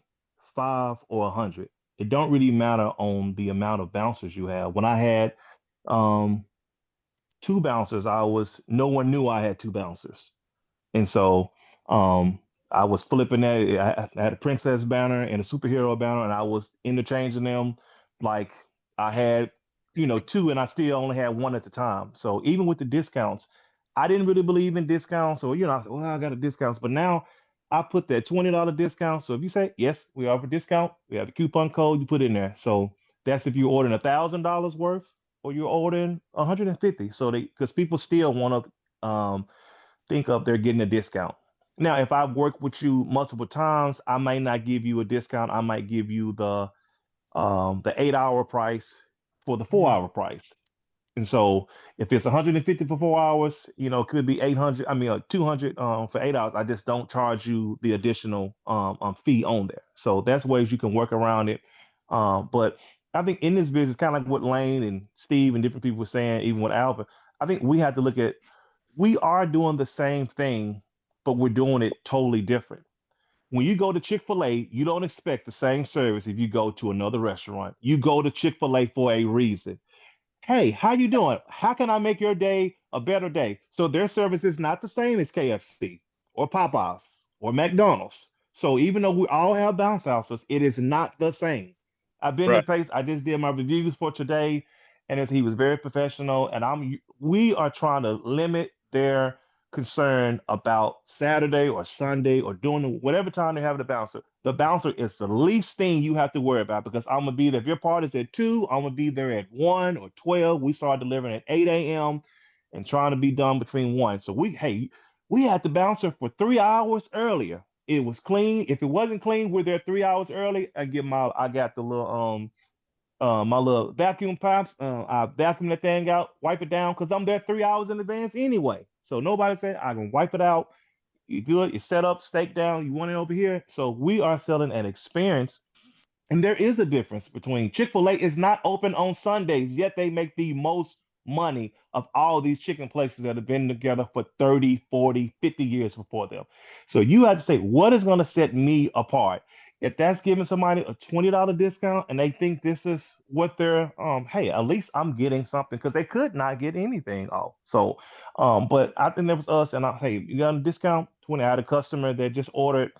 5, or 100, it don't really matter on the amount of bouncers you have. When I had um 2 bouncers, no one knew I had 2 bouncers. And so um, I was flipping that. I had a princess banner and a superhero banner, and I was interchanging them. Like I had, 2, and I still only had one at the time. So even with the discounts, I didn't really believe in discounts. So, I said, well, I got a discount. But now I put that $20 discount. So if you say, yes, we offer discount, we have the coupon code, you put it in there. So that's if you're ordering $1,000 worth or you're ordering 150. So because people still want to think of they're getting a discount. Now, if I've worked with you multiple times, I might not give you a discount. I might give you the 8 hour price for the 4 hour price. And so if it's 150 for 4 hours, it could be 800, 200 for 8 hours. I just don't charge you the additional fee on there. So that's ways you can work around it. But I think in this business, kind of like what Lane and Steve and different people were saying, even with Alvin, I think we have to look at we are doing the same thing, but we're doing it totally different. When you go to Chick-fil-A, you don't expect the same service if you go to another restaurant. You go to Chick-fil-A for a reason. Hey, how you doing? How can I make your day a better day? So their service is not the same as KFC or Popeyes or McDonald's. So even though we all have bounce houses, it is not the same. I've been to Right. place. I just did my reviews for today, and he was very professional. And we are trying to limit their concern about Saturday or Sunday or doing whatever time they have the bouncer. The bouncer is the least thing you have to worry about because I'm gonna be there. If your party's at 2, I'm gonna be there at 1 or 12. We start delivering at 8 a.m. and trying to be done between 1. So we had the bouncer for 3 hours earlier. It was clean. If it wasn't clean, we're there 3 hours early. I got the little my little vacuum pops. I vacuum that thing out, wipe it down because I'm there 3 hours in advance anyway. So nobody said I can wipe it out. You do it, you set up, stake down, you want it over here. So we are selling an experience. And there is a difference between Chick-fil-A is not open on Sundays, yet they make the most money of all these chicken places that have been together for 30, 40, 50 years before them. So you have to say, what is going to set me apart? If that's giving somebody a $20 discount and they think this is what they're, hey, at least I'm getting something because they could not get anything off. So, but I think that was us. And hey, you got a discount? 20. I had a customer that just ordered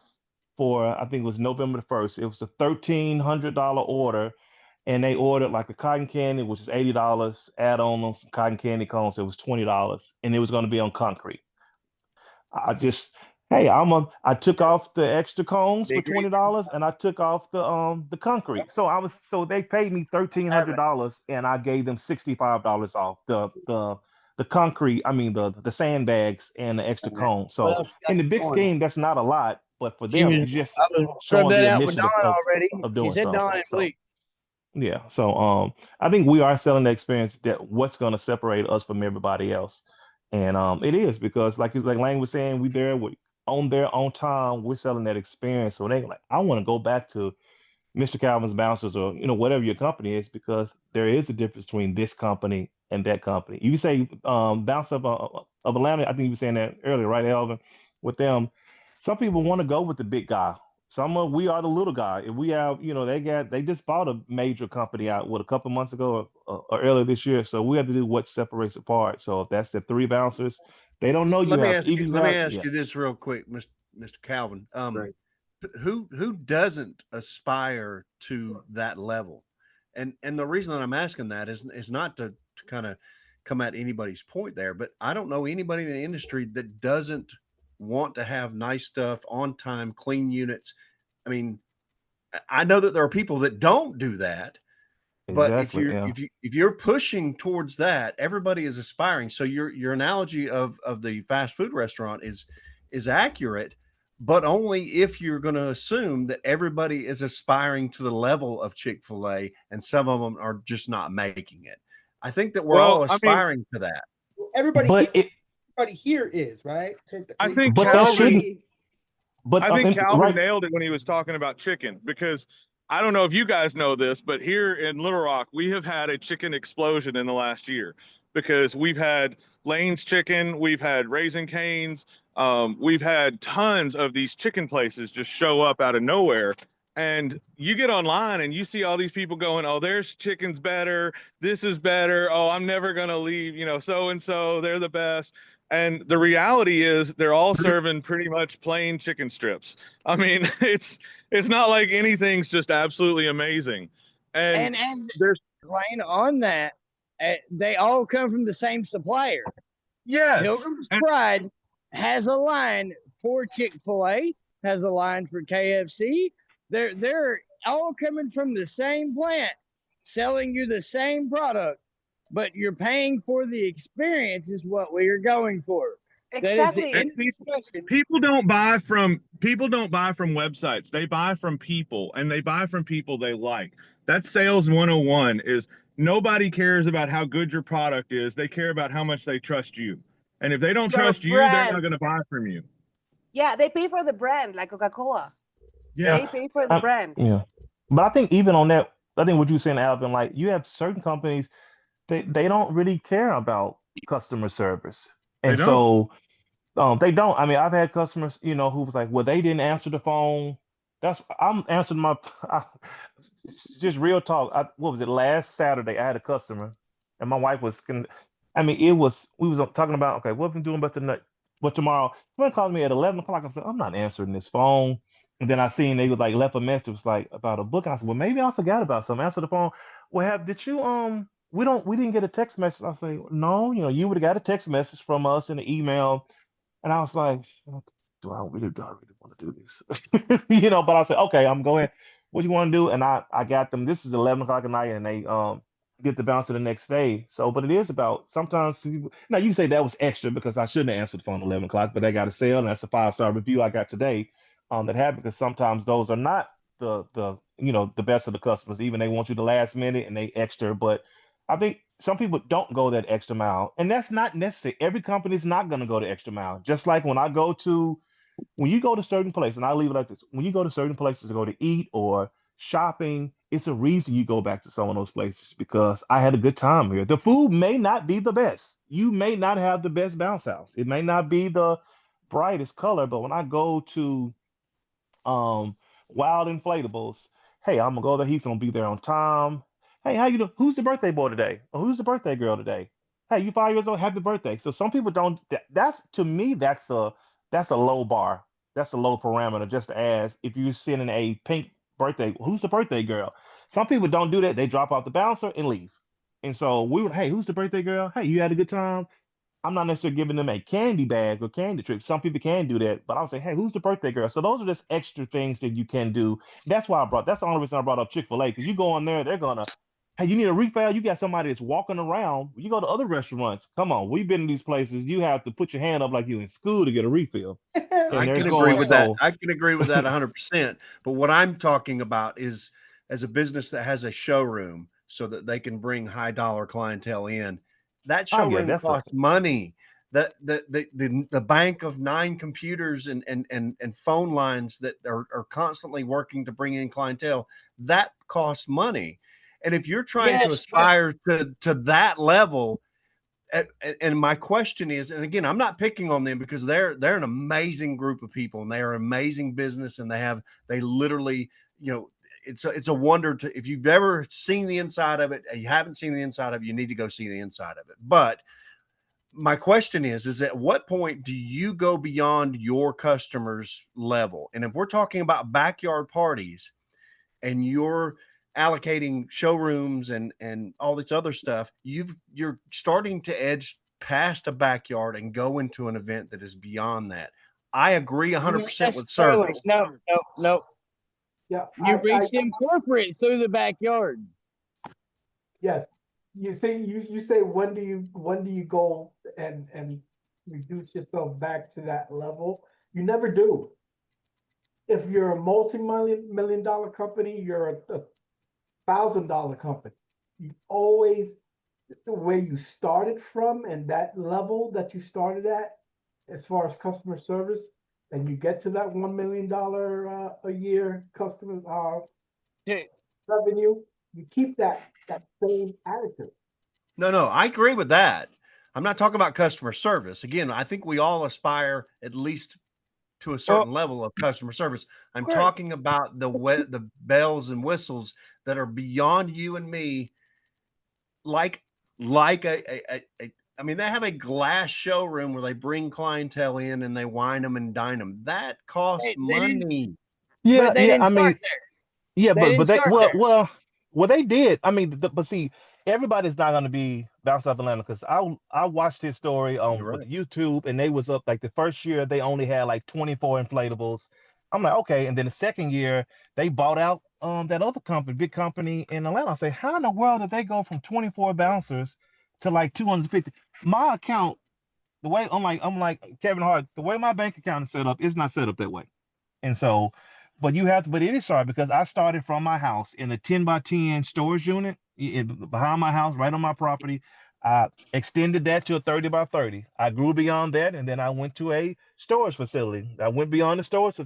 for I think it was November the 1st. It was a $1,300 order, and they ordered like a cotton candy, which is $80. Add on some cotton candy cones, it was $20, and it was going to be on concrete. I just, hey, I took off the extra cones for Big reason. $20, and I took off the concrete. So they paid me $1,300, and I gave them $65 off the concrete. I mean the sandbags and the extra cone. What So else you got in the big going on? scheme, that's not a lot, but for She them, was, it's just I was scrubbed showing that the out with Dawn initiative already. of She doing said Dawn something. and So Bleak. yeah, so I think we are selling the experience that what's going to separate us from everybody else, and it is because like Lang was saying, we on there on time. We're selling that experience, so they like I want to go back to Mr. Calvin's Bouncers or whatever your company is because there is a difference between this company and that company. You say Bounce of Atlanta. I think you were saying that earlier, right, Elvin? With them, some people want to go with the big guy. We are the little guy. If we have, they just bought a major company out what a couple months ago or earlier this year. So we have to do what separates apart. So if that's the three bouncers, they don't know you Let me have ask even you. you Let me have ask yeah you this real quick, Mr. Calvin. Right. Who doesn't aspire to that level? And the reason that I'm asking that is not to kind of come at anybody's point there, but I don't know anybody in the industry that doesn't want to have nice stuff on time, clean units. I mean, I know that there are people that don't do that, but exactly yeah if you're pushing towards that, everybody is aspiring. So your analogy of the fast food restaurant is accurate, but only if you're going to assume that everybody is aspiring to the level of Chick-fil-A and some of them are just not making it. I think that we're all Well, I mean, aspiring to that. Everybody here, but it everybody here is right. I think but that Calvin shouldn't but I I think think Calvin right nailed it when he was talking about chicken because I don't know if you guys know this, but here in Little Rock, we have had a chicken explosion in the last year because we've had Lane's Chicken, we've had Raising Cane's, we've had tons of these chicken places just show up out of nowhere. And you get online and you see all these people going, oh, there's chicken's better. This is better. Oh, I'm never going to leave, so and so, they're the best. And the reality is they're all serving pretty much plain chicken strips. I mean, it's not like anything's just absolutely amazing. And And as there's Lane on that, they all come from the same supplier. yes. Pilgrim's And Pride has a line for Chick-fil-A, has a line for KFC. They're all coming from the same plant, selling you the same product, but you're paying for the experience is what we are going for. That is the Exactly. end of the discussion. people don't buy from websites. They buy from people and they buy from people they like. That's sales 101 is nobody cares about how good your product is. They care about how much they trust you. And if they don't Your trust you, they're not brand. going to buy from you. Yeah, they pay for the brand, like Coca-Cola. Yeah. They pay for the brand. yeah. But I think even on that, I think what you're saying, Alvin, like you have certain companies they don't really care about customer service, They and don't. so they don't. I mean, I've had customers, who was like, well, they didn't answer the phone. I'm answering just real talk. What was it? Last Saturday, I had a customer, and my wife I mean, we was talking about, okay, what we doing about but tomorrow, someone called me at 11 o'clock. I said, I'm not answering this phone. And then I seen they was like left a message, was like about a book. I said, well, maybe I forgot about something. Answer the phone. Well, did you we didn't get a text message. I say, no, you would have got a text message from us in the email. And I was like, do I really want to do this? But I said, okay, I'm going. What you want to do? And I got them. This is 11 o'clock at night, and they get the bounce to the next day. So, but it is about sometimes people. Now you can say that was extra because I shouldn't have answered the phone at 11 o'clock, but I got a sale, and that's a 5-star review I got today. That happened because sometimes those are not the best of the customers. Even they want you the last minute and they extra, but I think some people don't go that extra mile, and that's not necessary. Every company is not going to go the extra mile. Just like when you go to certain places, and I leave it like this: when you go to certain places to go to eat or shopping, it's a reason you go back to some of those places because I had a good time here. The food may not be the best. You may not have the best bounce house. It may not be the brightest color, but when I go to wild inflatables. Hey, I'm gonna go there. He's gonna be there on time. Hey, how you doing? Who's the birthday boy today? Or who's the birthday girl today? Hey, you 5 years old? Happy birthday. So some people don't. That's to me. That's a low bar. That's a low parameter. Just to ask if you're sending a pink birthday. Who's the birthday girl? Some people don't do that. They drop off the bouncer and leave. And so we would, hey, who's the birthday girl? Hey, you had a good time? I'm not necessarily giving them a candy bag or candy trip. Some people can do that, but I'll say, hey, who's the birthday girl? So those are just extra things that you can do. That's the only reason I brought up Chick-fil-A, because you go in there, they're gonna, hey, you need a refill? You got somebody that's walking around. You go to other restaurants. Come on, we've been in these places. You have to put your hand up like you in school to get a refill. I And they're can agree going, with that. so I can agree with that 100%. But what I'm talking about is as a business that has a showroom so that they can bring high dollar clientele in, that oh yeah, showroom that's a costs money. The bank of 9 computers and phone lines that are constantly working to bring in clientele, that costs money. And if you're trying to Yes, but aspire to that level, and my question is, and again, I'm not picking on them because they're an amazing group of people and they are an amazing business, and they literally, it's a wonder to, if you've ever seen the inside of it, you haven't seen the inside of it, you need to go see the inside of it. But my question is at what point do you go beyond your customers level? And if we're talking about backyard parties and you're allocating showrooms and all this other stuff, you're starting to edge past a backyard and go into an event that is beyond that. I agree not 100% with necessarily. service. No, no, no. Yeah, You reach them corporate through the backyard. yes. You say when do you go and reduce yourself back to that level? You never do. If you're a multi-million dollar company, you're a $1,000 company. You always, the way you started from and that level that you started at, as far as customer service, and you get to that $1 million a year customer Yeah. revenue, you keep that same attitude. No, I agree with that. I'm not talking about customer service. Again, I think we all aspire at least to a certain level of customer service. I'm talking about the bells and whistles that are beyond you and me, like I mean, they have a glass showroom where they bring clientele in and they wine them and dine them. That costs They didn't, money. yeah, but they yeah. didn't I start mean, there. yeah, They didn't but they start there. well they did. I mean, but see, everybody's not going to be bounce off Atlanta, because I watched his story You're with right. YouTube, and they was up like the first year they only had like 24 inflatables. I'm like, okay, and then the second year they bought out that other company, big company in Atlanta. I say, how in the world did they go from 24 bouncers to like 250? My account, the way I'm like Kevin Hart, the way my bank account is set up, it's not set up that way. And so, but it is hard because I started from my house in a 10 by 10 storage unit behind my house, right on my property. I extended that to a 30 by 30. I grew beyond that, and then I went to a storage facility. I went beyond the storage.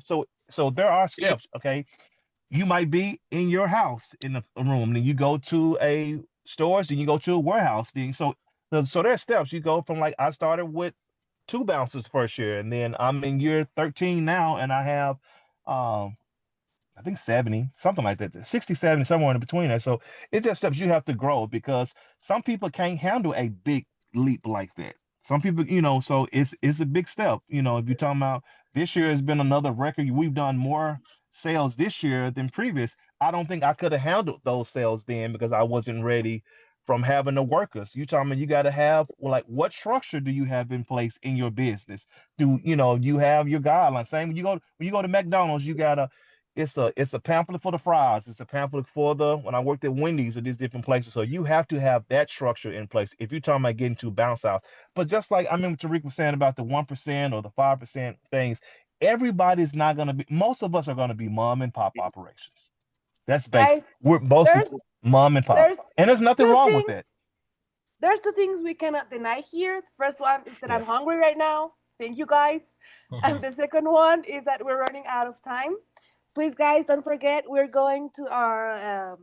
So there are steps. Okay, you might be in your house in a room, then you go to a storage, then you go to a warehouse. So there are steps. You go from, like, I started with 2 bouncers first year, and then I'm in year 13 now, and I have um I think 70, something like that, 60, 70, somewhere in between that. So it's just steps you have to grow, because some people can't handle a big leap like that. Some people, so it's a big step. If you're talking about this year has been another record, we've done more sales this year than previous. I don't think I could have handled those sales then, because I wasn't ready from having the workers. You talking about you got to have, well, like, what structure do you have in place in your business? Do you have your guidelines? Same when you go to McDonald's, you gotta, it's a pamphlet for the fries. It's a pamphlet for the, when I worked at Wendy's or these different places. So you have to have that structure in place if you're talking about getting to bounce house. But just like I remember Tariq was saying about the 1% or the 5% things, everybody's not gonna be. Most of us are gonna be mom and pop operations. That's basic. Guys, We're mostly there's mom and pop, there's and there's nothing two wrong with that. things. There's two things we cannot deny here. The first one is that Yeah. I'm hungry right now. Thank you, guys. And the second one is that we're running out of time. Please, guys, don't forget we're going to our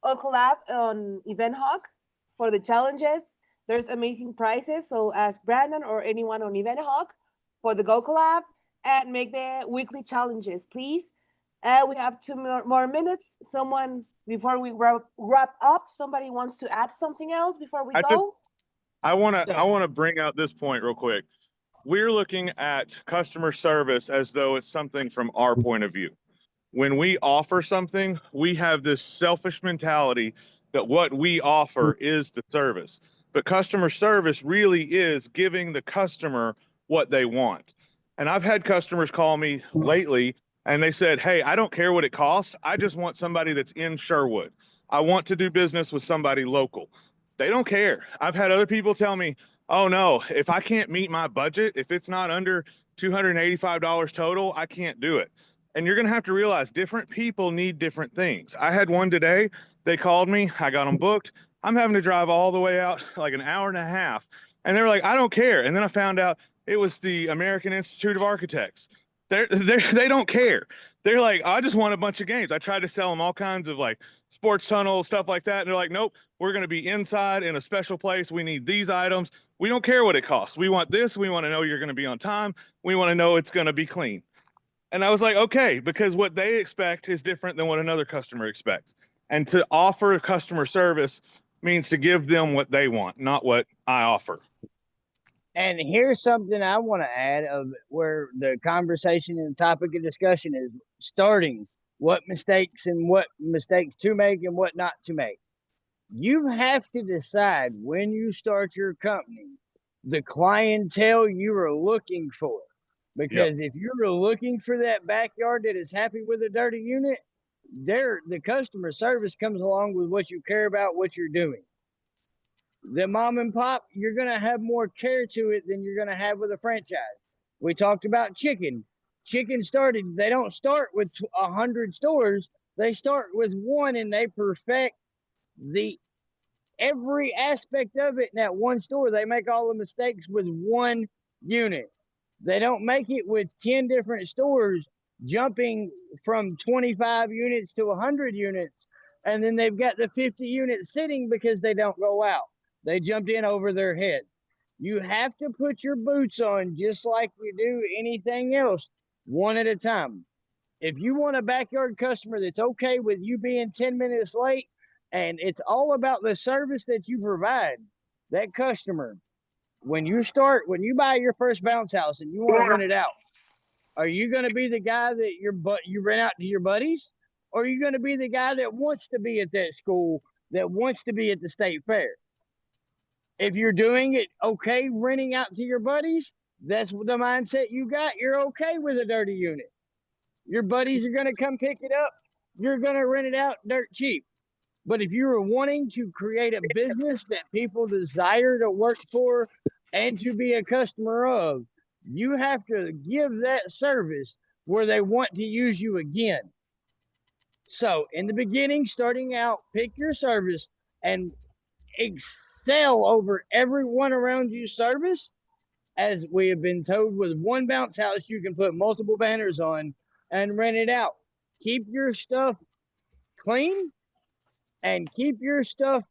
collab on Event Hawk for the challenges. There's amazing prizes. So ask Brandon or anyone on Event Hawk for the Go collab and make the weekly challenges, please. We have two more minutes. Someone, before we wrap up, somebody wants to add something else before we go? I want to bring out this point real quick. We're looking at customer service as though it's something from our point of view. when we offer something, we have this selfish mentality that what we offer is the service. But customer service really is giving the customer what they want. And I've had customers call me lately and they said, "Hey, I don't care what it costs. I just want somebody that's in Sherwood. I want to do business with somebody local." They don't care. I've had other people tell me, "Oh no, if I can't meet my budget, if it's not under $285 total, I can't do it." And you're going to have to realize different people need different things. I had one today. They called me. I got them booked. I'm having to drive all the way out like an hour and a half. And they were like, "I don't care." And then I found out it was the American Institute of Architects. They don't care. They're like, "I just want a bunch of games." I tried to sell them all kinds of like sports tunnels, stuff like that. And they're like, "Nope, we're going to be inside in a special place. We need these items. We don't care what it costs. We want this. We want to know you're going to be on time. We want to know it's going to be clean." And I was like, okay, because what they expect is different than what another customer expects. And to offer customer service means to give them what they want, not what I offer. And here's something I want to add of where the conversation and the topic of discussion is starting what mistakes to make and what not to make. You have to decide when you start your company the clientele you are looking for. Because if you're looking for that backyard that is happy with a dirty unit, the customer service comes along with what you care about, what you're doing. The mom and pop, you're going to have more care to it than you're going to have with a franchise. We talked about chicken. Chicken they don't start with 100 stores. They start with one and they perfect every aspect of it in that one store. They make all the mistakes with one unit. They don't make it with 10 different stores jumping from 25 units to 100 units. And then they've got the 50 units sitting because they don't go out. They jumped in over their head. You have to put your boots on just like you do anything else, one at a time. If you want a backyard customer that's okay with you being 10 minutes late, and it's all about the service that you provide, that customer, when you buy your first bounce house and you want to rent it out, are you going to be the guy that you rent out to your buddies? Or are you going to be the guy that wants to be at that school, that wants to be at the state fair? If you're doing it okay, renting out to your buddies, that's the mindset you got. You're okay with a dirty unit. Your buddies are going to come pick it up. You're going to rent it out dirt cheap. But if you are wanting to create a business that people desire to work for and to be a customer of, you have to give that service where they want to use you again. So in the beginning, starting out, pick your service and excel over everyone around you service. As we have been told, with one bounce house, you can put multiple banners on and rent it out. Keep your stuff clean and keep your stuff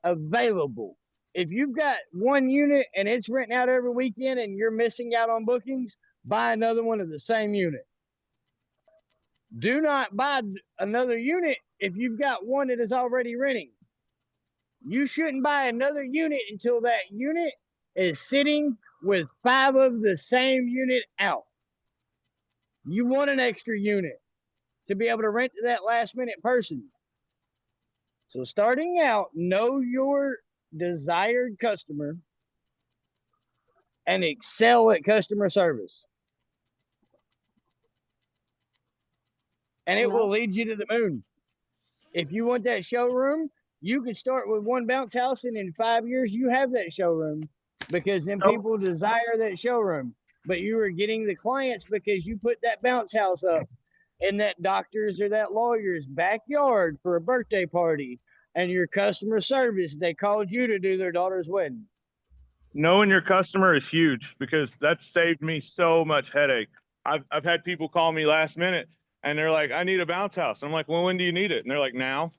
available. If you've got one unit and it's renting out every weekend and you're missing out on bookings, buy another one of the same unit. Do not buy another unit if you've got one that is already renting. You shouldn't buy another unit until that unit is sitting with 5 of the same unit out. You want an extra unit to be able to rent to that last minute person. So starting out, know your desired customer and excel at customer service. And it will lead you to the moon. If you want that showroom, you can start with one bounce house, and in 5 years, you have that showroom because then people desire that showroom. But you are getting the clients because you put that bounce house up in that doctor's or that lawyer's backyard for a birthday party, and your customer service, they called you to do their daughter's wedding. Knowing your customer is huge because that saved me so much headache. I've had people call me last minute and they're like, "I need a bounce house." I'm like, "Well, when do you need it?" And they're like, "Now."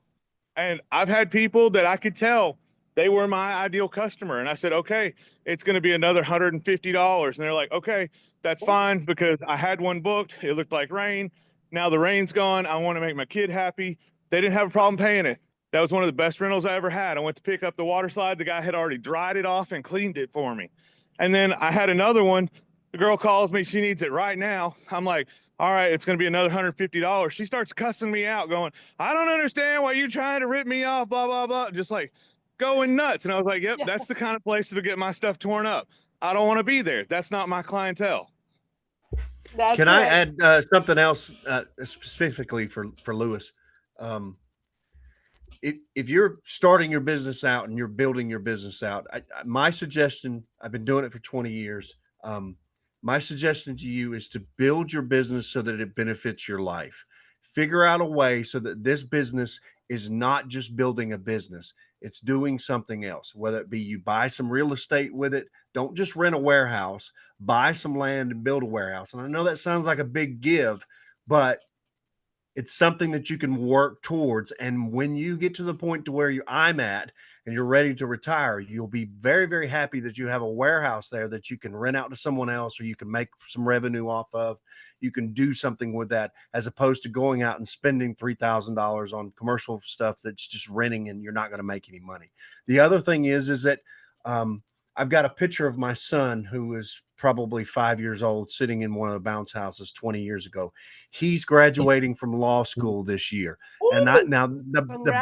And I've had people that I could tell they were my ideal customer. And I said, "Okay, it's going to be another $150. And they're like, "Okay, that's fine," because I had one booked. It looked like rain. Now the rain's gone. I want to make my kid happy. They didn't have a problem paying it. That was one of the best rentals I ever had. I went to pick up the water slide. The guy had already dried it off and cleaned it for me. And then I had another one The girl calls me. She needs it right now. I'm like, all right, it's going to be another $150. She starts cussing me out, going, I don't understand why you're trying to rip me off, blah, blah, blah. Just like going nuts. And I was like, yep, that's the kind of place to get my stuff torn up. I don't want to be there. That's not my clientele. That's Can I correct. add something else specifically for Lewis? If you're starting your business out and you're building your business out, my suggestion, I've been doing it for 20 years. My suggestion to you is to build your business so that it benefits your life. Figure out a way so that this business is not just building a business, it's doing something else, whether it be you buy some real estate with it. Don't just rent a warehouse, buy some land and build a warehouse. And I know that sounds like a big give, but it's something that you can work towards. And when you get to the point to where I'm at and you're ready to retire, you'll be very, very happy that you have a warehouse there that you can rent out to someone else, or you can make some revenue off of. You can do something with that, as opposed to going out and spending $3,000 on commercial stuff that's just renting and you're not going to make any money. The other thing is that I've got a picture of my son, who is probably 5 years old, sitting in one of the bounce houses 20 years ago. He's graduating from law school this year. And now the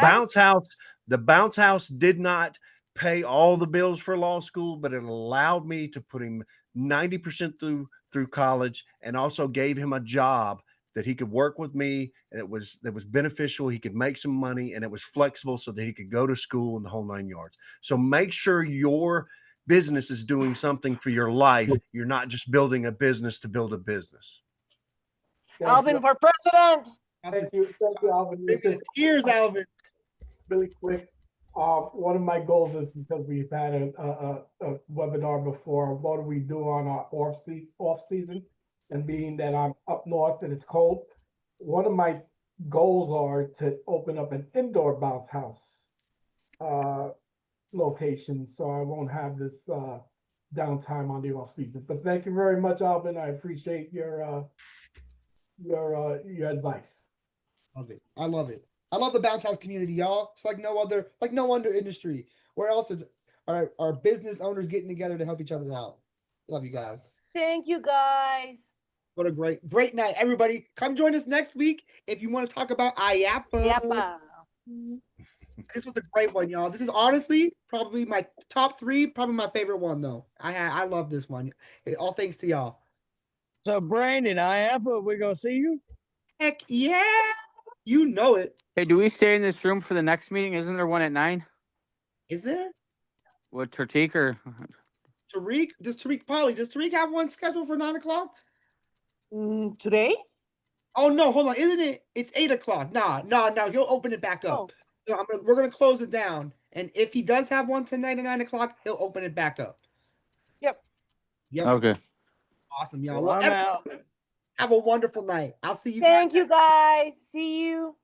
bounce house did not pay all the bills for law school, but it allowed me to put him 90% through college, and also gave him a job that he could work with me, and that was beneficial. He could make some money, and it was flexible so that he could go to school and the whole 9 yards. So make sure your business is doing something for your life. You're not just building a business to build a business. Alvin for president. Thank you, Alvin. Cheers, Alvin. Really quick. One of my goals is, because we've had a webinar before, what do we do on our off season? And being that I'm up north and it's cold, one of my goals are to open up an indoor bounce house location, so I won't have this downtime on the off season. But thank you very much, Alvin. I appreciate your advice. Love it. I love it. I love the bounce house community, y'all. It's like no other industry. Where else is our business owners getting together to help each other out? Love you guys. Thank you, guys. What a great night, everybody. Come join us next week if you want to talk about IAPA. Yappa. This was a great one, y'all. This is honestly probably my top 3, probably my favorite one, though. I love this one. All thanks to y'all. So, Brandon, we're going to see you? Heck yeah. You know it. Hey, do we stay in this room for the next meeting? Isn't there one at 9? Is there? What, Tariq or? Tariq? Does Tariq have one scheduled for 9 o'clock? Today? Oh, no, hold on. Isn't it? It's 8 o'clock. Nah. He'll open it back up. So we're going to close it down. And if he does have one tonight at 9 o'clock, he'll open it back up. Yep. Okay. Awesome, y'all. Well, I'm out. Have a wonderful night. I'll see you. Thank you, guys. See you.